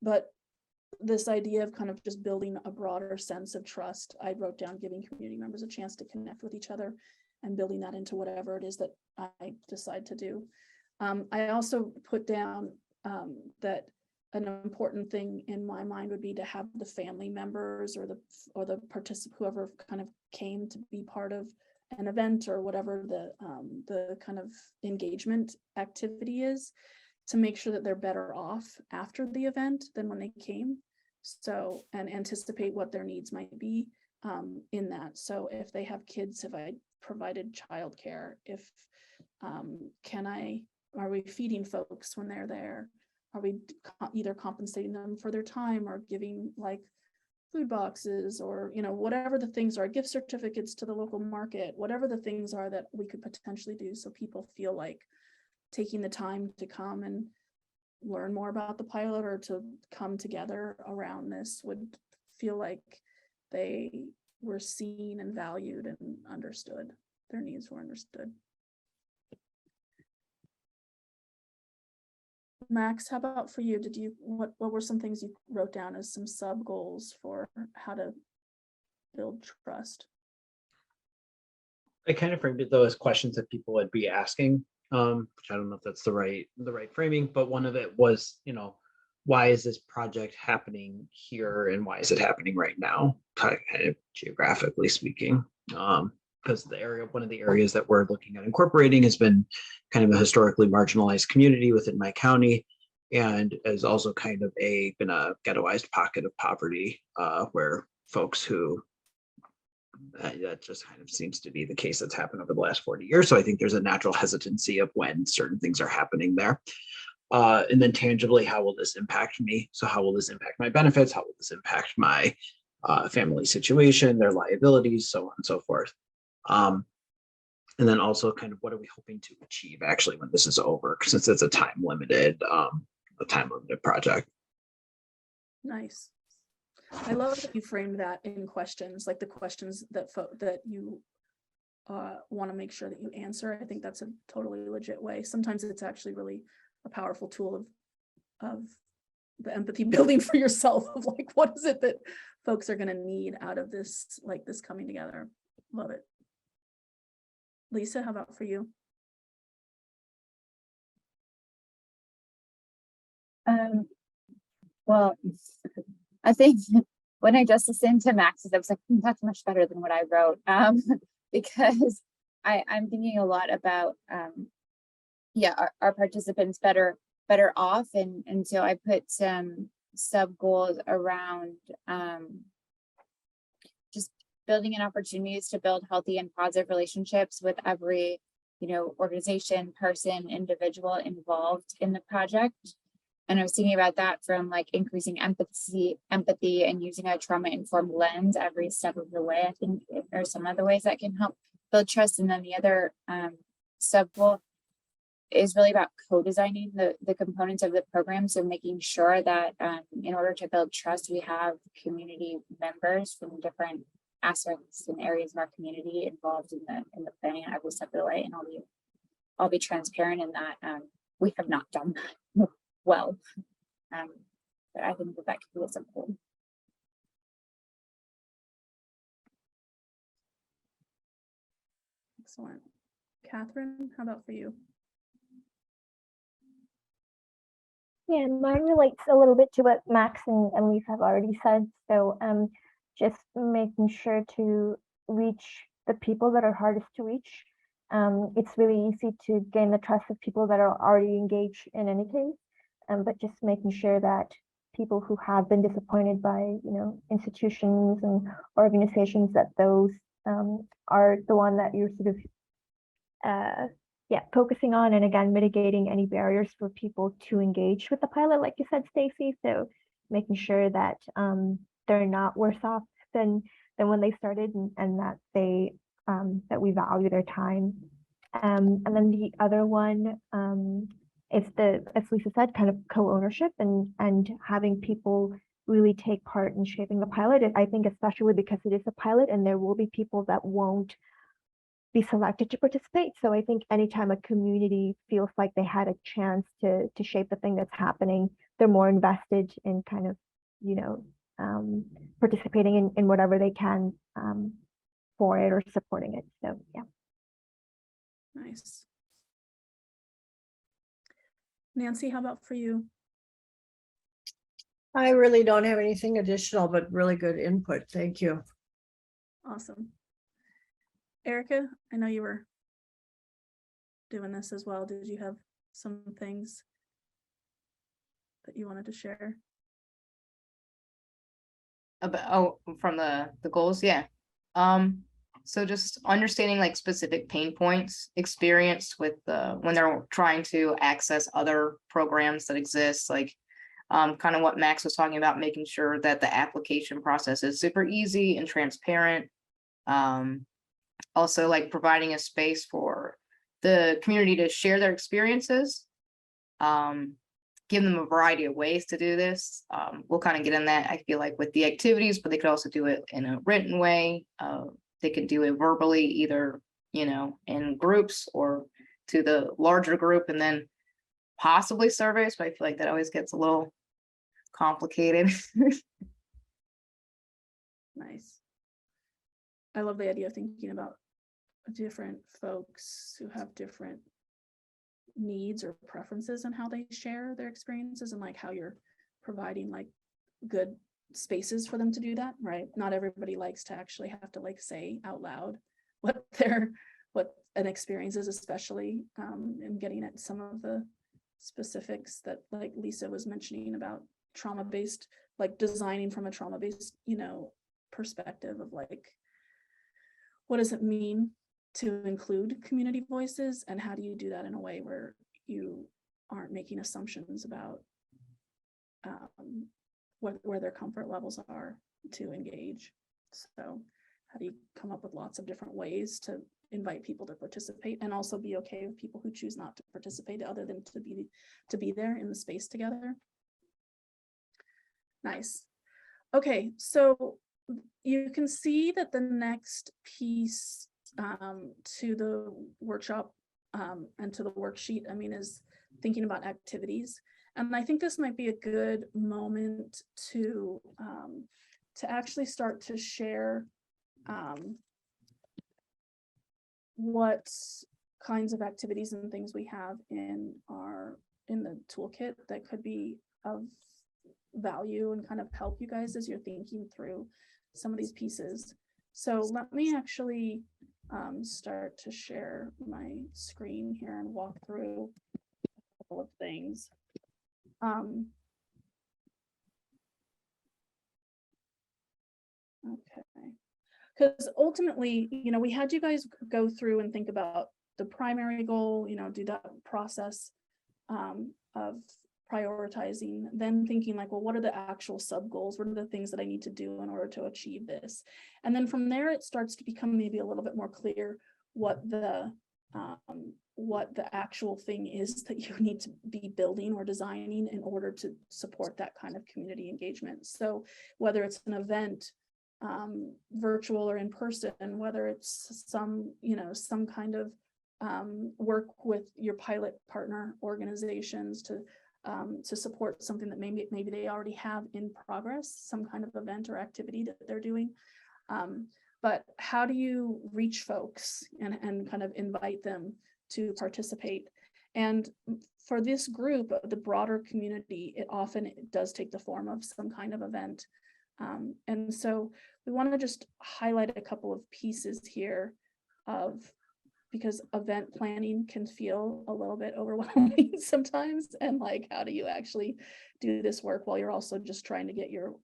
but this idea of kind of just building a broader sense of trust, I wrote down giving community members a chance to connect with each other and building that into whatever it is that I decide to do. I also put down that an important thing in my mind would be to have the family members or the participant, whoever kind of came to be part of an event or whatever the kind of engagement activity is, to make sure that they're better off after the event than when they came. So, and anticipate what their needs might be in that. So if they have kids, have I provided childcare? If are we feeding folks when they're there? Are we either compensating them for their time or giving like food boxes or, you know, whatever the things are, gift certificates to the local market, whatever the things are that we could potentially do so people feel like taking the time to come and learn more about the pilot or to come together around this would feel like they were seen and valued and understood. Their needs were understood. Max, how about for you? What were some things you wrote down as some sub goals for how to build trust? I kind of framed it though as questions that people would be asking, which I don't know if that's the right framing, but one of it was, you know, why is this project happening here and why is it happening right now, kind of geographically speaking? Because one of the areas that we're looking at incorporating has been kind of a historically marginalized community within my county, and is also kind of been a ghettoized pocket of poverty, where folks who that just kind of seems to be the case that's happened over the last 40 years. So I think there's a natural hesitancy of when certain things are happening there. And then tangibly, how will this impact me? So how will this impact my benefits? How will this impact my family situation, their liabilities, so on and so forth. And then also kind of what are we hoping to achieve actually when this is over, since it's a time limited project. Nice. I love that you framed that in questions, like the questions that you want to make sure that you answer. I think that's a totally legit way. Sometimes it's actually really a powerful tool of the empathy building for yourself of like, what is it that folks are going to need out of this, like this coming together. Love it. Lisa, how about for you? Well, I think when I just listened to Max's, I was like, that's much better than what I wrote. Because I'm thinking a lot about, yeah, our participants better off. And so I put some sub goals around, just building in opportunities to build healthy and positive relationships with every, organization, person, individual involved in the project. And I was thinking about that from like increasing empathy and using a trauma-informed lens every step of the way. I think there are some other ways that can help build trust. And then the other sub goal is really about co-designing the components of the program. So making sure that in order to build trust, we have community members from different aspects and areas of our community involved in the planning at every step of the way. And I'll be transparent in that we have not done that well. But I think that could be a simple. Excellent. Catherine, how about for you? Yeah, mine relates a little bit to what Max and Lisa have already said. So just making sure to reach the people that are hardest to reach. It's really easy to gain the trust of people that are already engaged in any case, but just making sure that people who have been disappointed by institutions and organizations, that those are the one that you're sort of focusing on, and again mitigating any barriers for people to engage with the pilot, like you said, Stacy. So making sure that they're not worse off than when they started, and that they that we value their time. And then the other one is as Lisa said, kind of co-ownership and having people really take part in shaping the pilot. I think especially because it is a pilot and there will be people that won't be selected to participate. So I think anytime a community feels like they had a chance to shape the thing that's happening, they're more invested in kind of, participating in whatever they can for it or supporting it. So yeah. Nice. Nancy, how about for you? I really don't have anything additional, but really good input. Thank you. Awesome. Erica, I know you were doing this as well. Did you have some things that you wanted to share? From the goals, yeah. So just understanding like specific pain points experienced with when they're trying to access other programs that exist, like kind of what Max was talking about, making sure that the application process is super easy and transparent. Also like providing a space for the community to share their experiences, give them a variety of ways to do this. We'll kind of get in that, I feel like, with the activities, but they could also do it in a written way. They could do it verbally, either, in groups or to the larger group, and then possibly surveys, but I feel like that always gets a little complicated. Nice. I love the idea of thinking about different folks who have different needs or preferences and how they share their experiences, and like how you're providing like good spaces for them to do that, right? Not everybody likes to actually have to like say out loud what an experience is, especially and getting at some of the specifics that like Lisa was mentioning about trauma-based, like designing from a trauma-based, perspective of like, what does it mean to include community voices, and how do you do that in a way where you aren't making assumptions about where their comfort levels are to engage. So how do you come up with lots of different ways to invite people to participate, and also be okay with people who choose not to participate other than to be there in the space together? Nice. Okay, so you can see that the next piece to the workshop and to the worksheet, is thinking about activities. And I think this might be a good moment to actually start to share what kinds of activities and things we have in the toolkit that could be of value and kind of help you guys as you're thinking through some of these pieces. So let me actually start to share my screen here and walk through a couple of things. Okay, because ultimately, you know, we had you guys go through and think about the primary goal, you know, do that process of prioritizing, then thinking like, well, what are the actual sub goals? What are the things that I need to do in order to achieve this? And then from there, it starts to become maybe a little bit more clear what the actual thing is that you need to be building or designing in order to support that kind of community engagement. So whether it's an event, virtual or in person, whether it's some, you know, some kind of work with your pilot partner organizations to support something that maybe they already have in progress, some kind of event or activity that they're doing. But how do you reach folks and kind of invite them to participate? And for this group, the broader community, it often does take the form of some kind of event. And so we want to just highlight a couple of pieces here because event planning can feel a little bit overwhelming sometimes. And like, how do you actually do this work while you're also just trying to get your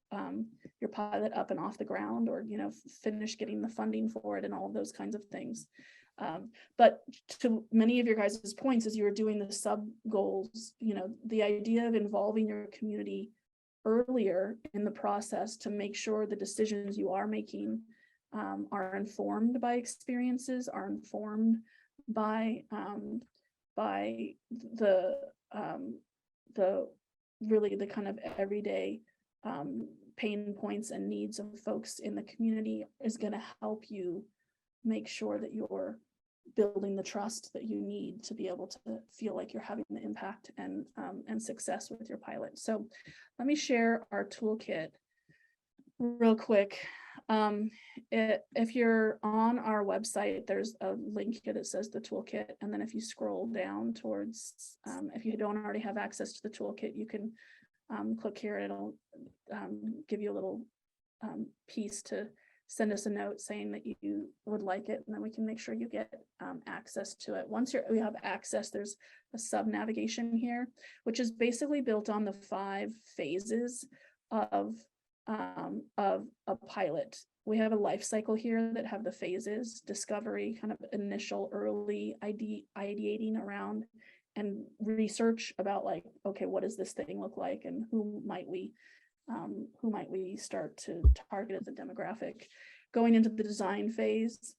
pilot up and off the ground, or, you know, finish getting the funding for it and all of those kinds of things. But to many of your guys' points, as you were doing the sub goals, you know, the idea of involving your community earlier in the process to make sure the decisions you are making are informed by experiences, are informed by the really the kind of everyday pain points and needs of folks in the community is going to help you make sure that you're building the trust that you need to be able to feel like you're having the impact and success with your pilot. So let me share our toolkit real quick. If you're on our website, there's a link here that says the toolkit. And then if you scroll down towards, if you don't already have access to the toolkit, you can click here. It'll give you a little piece to send us a note saying that you would like it, and then we can make sure you get access to it. Once we have access, there's a sub navigation here, which is basically built on the 5 phases of a pilot. We have a life cycle here that have the phases: discovery, kind of initial early ideating around, and research about like, okay, what does this thing look like, and who might we start to target as a demographic. Going into the design phase,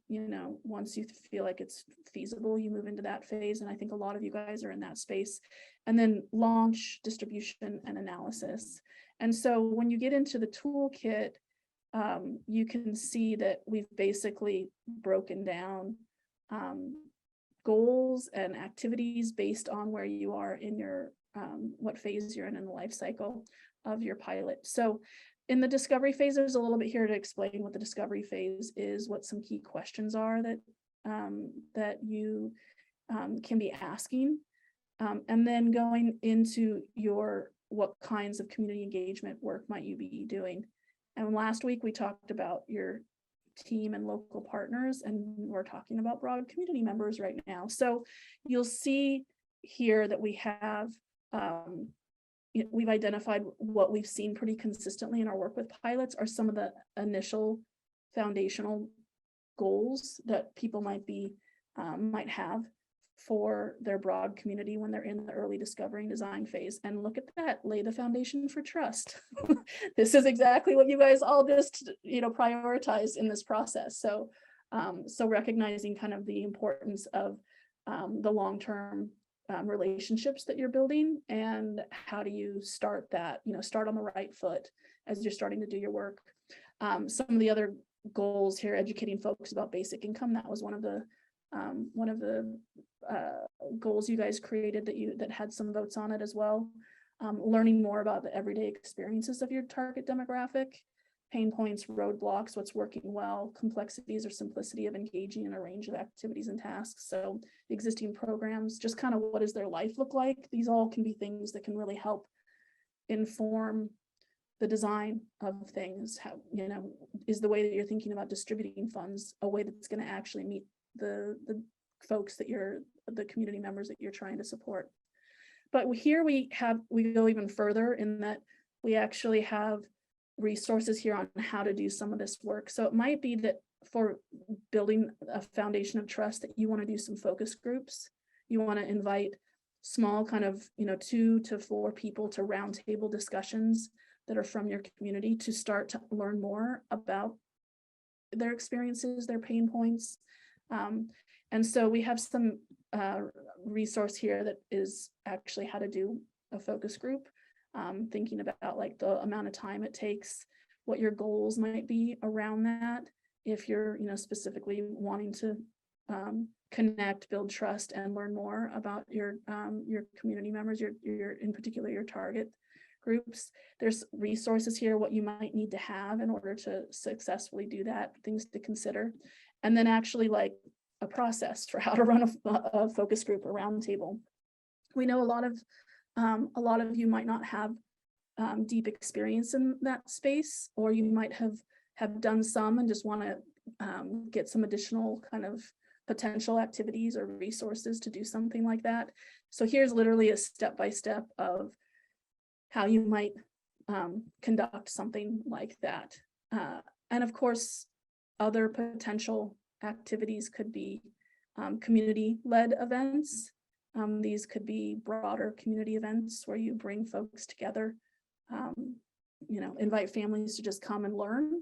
you know, once you feel like it's feasible, you move into that phase, and I think a lot of you guys are in that space. And then launch, distribution, and analysis. And so when you get into the toolkit, you can see that we've basically broken down goals and activities based on where you are in your what phase you're in the life cycle of your pilot. So in the discovery phase, there's a little bit here to explain what the discovery phase is, what some key questions are that you can be asking, and then going into what kinds of community engagement work might you be doing. And last week we talked about your team and local partners, and we're talking about broad community members right now. So you'll see here that we have we've identified what we've seen pretty consistently in our work with pilots are some of the initial foundational goals that people might have for their broad community when they're in the early discovery and design phase. And look at that, lay the foundation for trust. This is exactly what you guys all just, you know, prioritize in this process. So so recognizing kind of the importance of the long-term relationships that you're building, and how do you start that, you know, start on the right foot as you're starting to do your work. Some of the other goals here, educating folks about basic income, that was one of the goals you guys created that had some votes on it as well. Learning more about the everyday experiences of your target demographic, pain points, roadblocks, what's working well, complexities or simplicity of engaging in a range of activities and tasks. So existing programs, just kind of what does their life look like? These all can be things that can really help inform the design of things. How, you know, is the way that you're thinking about distributing funds a way that's going to actually meet the folks that the community members that you're trying to support. But here we go even further in that we actually have resources here on how to do some of this work. So it might be that for building a foundation of trust that you want to do some focus groups. You want to invite small kind of, 2 to 4 people to roundtable discussions that are from your community to start to learn more about their experiences, their pain points. And so we have some resource here that is actually how to do a focus group, thinking about like the amount of time it takes, what your goals might be around that. If you're, specifically wanting to connect, build trust, and learn more about your community members, your in particular your target groups. There's resources here, what you might need to have in order to successfully do that, things to consider, and then actually like a process for how to run a focus group or roundtable. We know a lot of you might not have deep experience in that space, or you might have done some and just want to get some additional kind of potential activities or resources to do something like that. So here's literally a step-by-step of how you might conduct something like that. And of course, other potential activities could be community-led events. These could be broader community events where you bring folks together, invite families to just come and learn.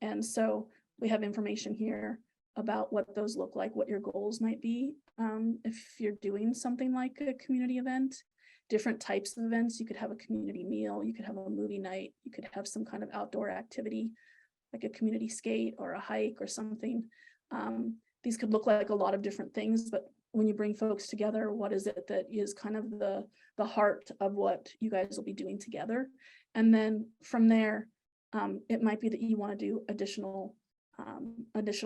And so we have information here about what those look like, what your goals might be. If you're doing something like a community event, different types of events, you could have a community meal, you could have a movie night, you could have some kind of outdoor activity, like a community skate or a hike or something. These could look like a lot of different things, but when you bring folks together, what is it that is kind of the heart of what you guys will be doing together? And then from there, it might be that you want to do additional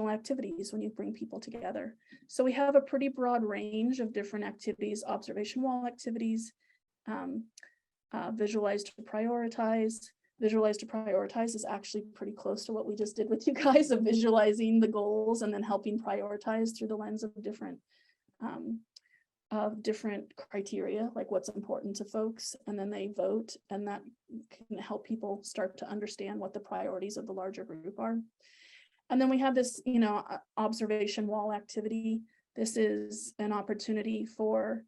activities when you bring people together. So we have a pretty broad range of different activities, observation wall activities, visualize to prioritize. Visualize to prioritize is actually pretty close to what we just did with you guys, of visualizing the goals and then helping prioritize through the lens of different criteria, like what's important to folks, and then they vote, and that can help people start to understand what the priorities of the larger group are. And then we have this, observation wall activity. This is an opportunity for,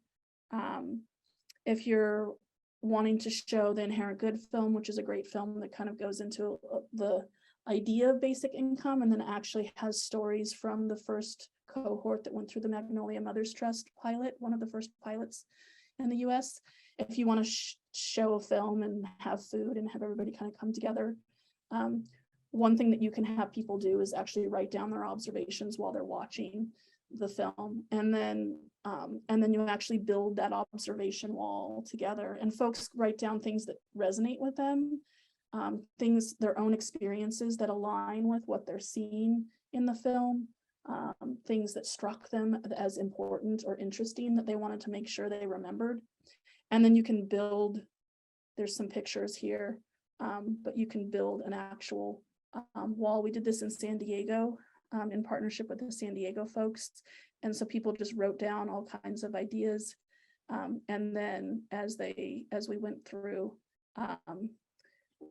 if you're wanting to show the Inherent Good film, which is a great film that kind of goes into the idea of basic income, and then actually has stories from the first cohort that went through the Magnolia Mothers Trust pilot, one of the first pilots in the US. If you want to show a film and have food and have everybody kind of come together, one thing that you can have people do is actually write down their observations while they're watching the film, and then you actually build that observation wall together, and folks write down things that resonate with them, things, their own experiences that align with what they're seeing in the film, things that struck them as important or interesting that they wanted to make sure they remembered. And then you can build, there's some pictures here, but you can build an actual wall. We did this in San Diego in partnership with the San Diego folks. And so people just wrote down all kinds of ideas. And then as we went through,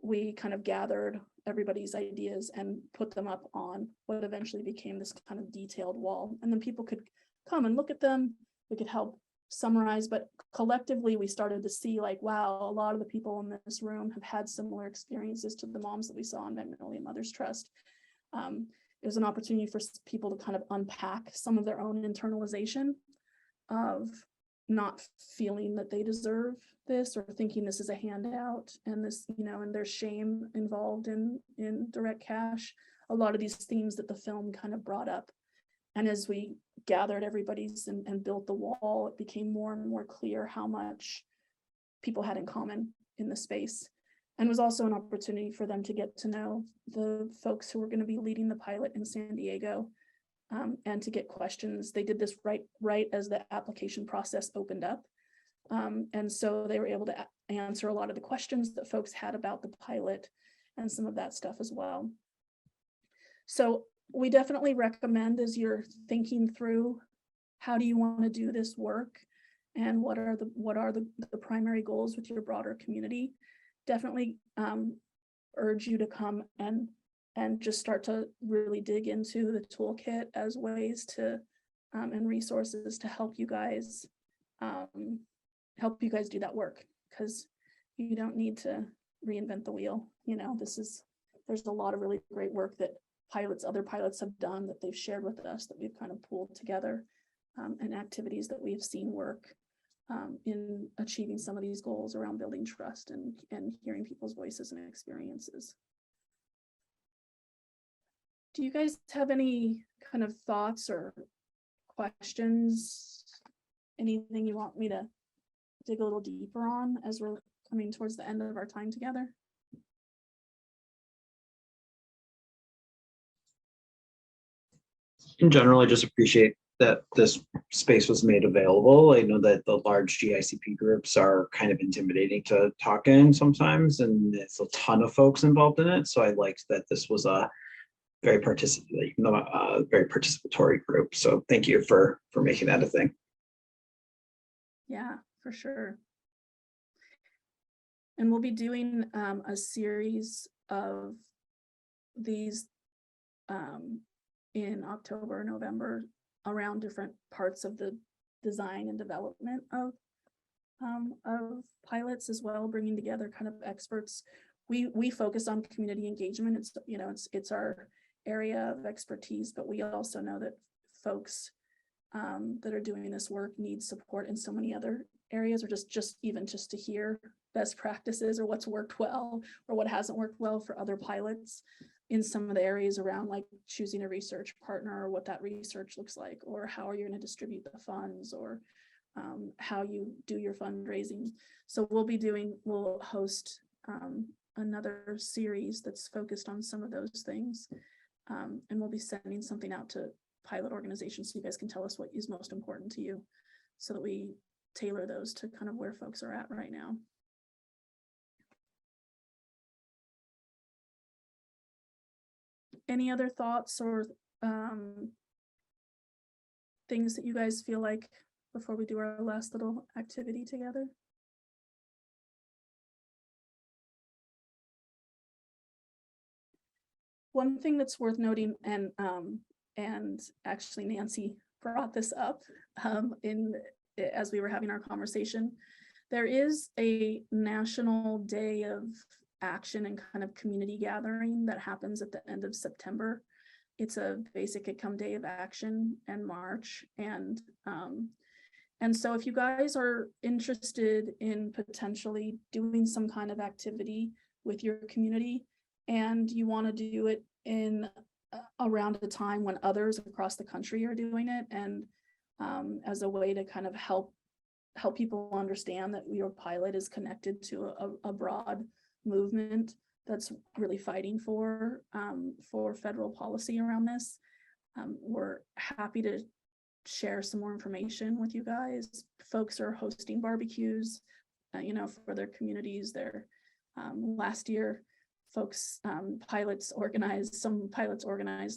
we kind of gathered everybody's ideas and put them up on what eventually became this kind of detailed wall. And then people could come and look at them. We could help summarize, but collectively we started to see like, wow, a lot of the people in this room have had similar experiences to the moms that we saw in Magnolia Mothers Trust. It was an opportunity for people to kind of unpack some of their own internalization of not feeling that they deserve this, or thinking this is a handout, and this, and there's shame involved in direct cash. A lot of these themes that the film kind of brought up. And as we gathered everybody's and built the wall, it became more and more clear how much people had in common in the space. And was also an opportunity for them to get to know the folks who were going to be leading the pilot in San Diego, and to get questions. They did this right as the application process opened up. And so they were able to answer a lot of the questions that folks had about the pilot and some of that stuff as well. So we definitely recommend, as you're thinking through, how do you want to do this work and what are the primary goals with your broader community, definitely urge you to come and just start to really dig into the toolkit as ways to and resources to help you guys do that work, because you don't need to reinvent the wheel. You know, there's a lot of really great work that other pilots have done that they've shared with us that we've kind of pulled together, and activities that we've seen work in achieving some of these goals around building trust and hearing people's voices and experiences. Do you guys have any kind of thoughts or questions? Anything you want me to dig a little deeper on as we're coming towards the end of our time together? In general, I just appreciate that this space was made available. I know that the large GICP groups are kind of intimidating to talk in sometimes, and it's a ton of folks involved in it. So I liked that this was a very participatory group. So thank you for making that a thing. Yeah, for sure. And we'll be doing a series of these in October, November, around different parts of the design and development of pilots as well, bringing together kind of experts. We focus on community engagement. It's our area of expertise, but we also know that folks that are doing this work need support in so many other areas, or just to hear best practices or what's worked well or what hasn't worked well for other pilots in some of the areas around, like choosing a research partner or what that research looks like, or how are you going to distribute the funds, or how you do your fundraising. So we'll host another series that's focused on some of those things. And we'll be sending something out to pilot organizations so you guys can tell us what is most important to you, so that we tailor those to kind of where folks are at right now. Any other thoughts or things that you guys feel like before we do our last little activity together? One thing that's worth noting, and actually Nancy brought this up as we were having our conversation, there is a National Day of Action and kind of community gathering that happens at the end of September. It's a basic income day of action and march, and so if you guys are interested in potentially doing some kind of activity with your community, and you want to do it in around a time when others across the country are doing it, and as a way to kind of help people understand that your pilot is connected to a broad movement that's really fighting for federal policy around this. We're happy to share some more information with you guys. Folks are hosting barbecues, for their communities. Last year, pilots organized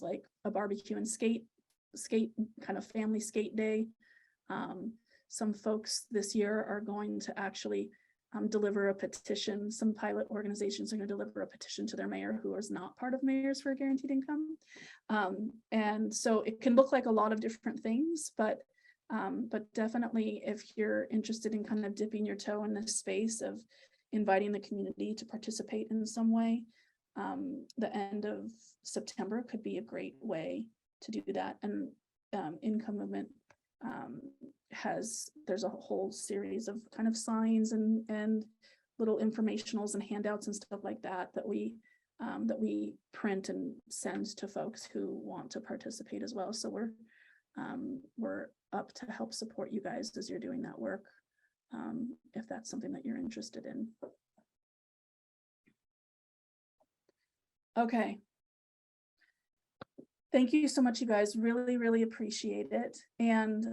like a barbecue and skate kind of family skate day. Some folks this year are going to actually deliver a petition. Some pilot organizations are going to deliver a petition to their mayor, who is not part of Mayors for Guaranteed Income. And so it can look like a lot of different things, but definitely if you're interested in kind of dipping your toe in this space of inviting the community to participate in some way, the end of September could be a great way to do that. And Income Movement there's a whole series of kind of signs and little informationals and handouts and stuff like that we print and send to folks who want to participate as well. So we're up to help support you guys as you're doing that work, if that's something that you're interested in. Okay. Thank you so much, you guys. Really, really appreciate it. And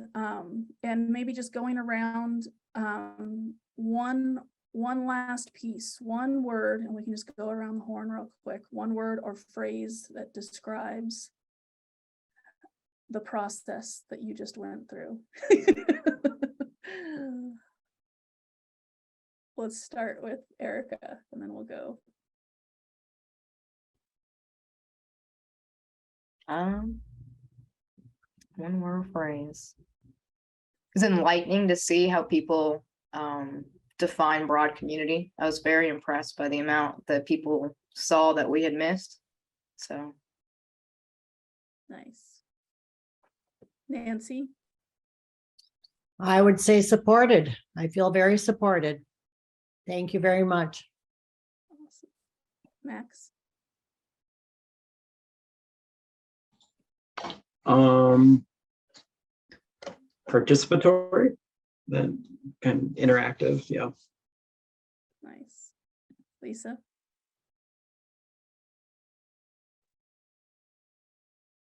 maybe just going around one last piece, one word, and we can just go around the horn real quick. One word or phrase that describes the process that you just went through. Let's start with Erica, and then we'll go. One word phrase. It's enlightening to see how people define broad community. I was very impressed by the amount that people saw that we had missed. So Nice. Nancy? I would say supported. I feel very supported. Thank you very much. Awesome. Max? Participatory, then kind of interactive. Yeah. Nice. Lisa?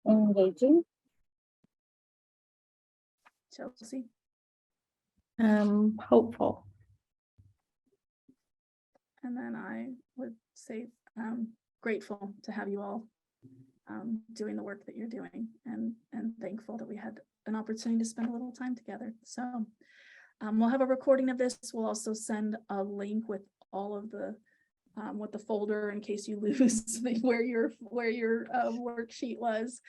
Engaging. Chelsea? Hopeful. And then I would say grateful to have you all doing the work that you're doing, and thankful that we had an opportunity to spend a little time together. So we'll have a recording of this. We'll also send a link with all of the what the folder, in case you lose where your worksheet was,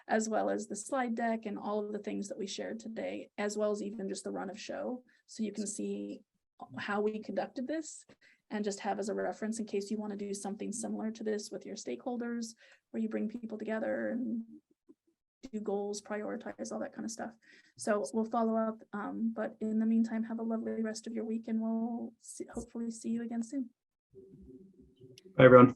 as well as the slide deck and all of the things that we shared today, as well as even just the run of show, so you can see how we conducted this and just have as a reference in case you want to do something similar to this with your stakeholders, where you bring people together and do goals, prioritize, all that kind of stuff. So we'll follow up, but in the meantime, have a lovely rest of your week, and we'll hopefully see you again soon. Bye, everyone.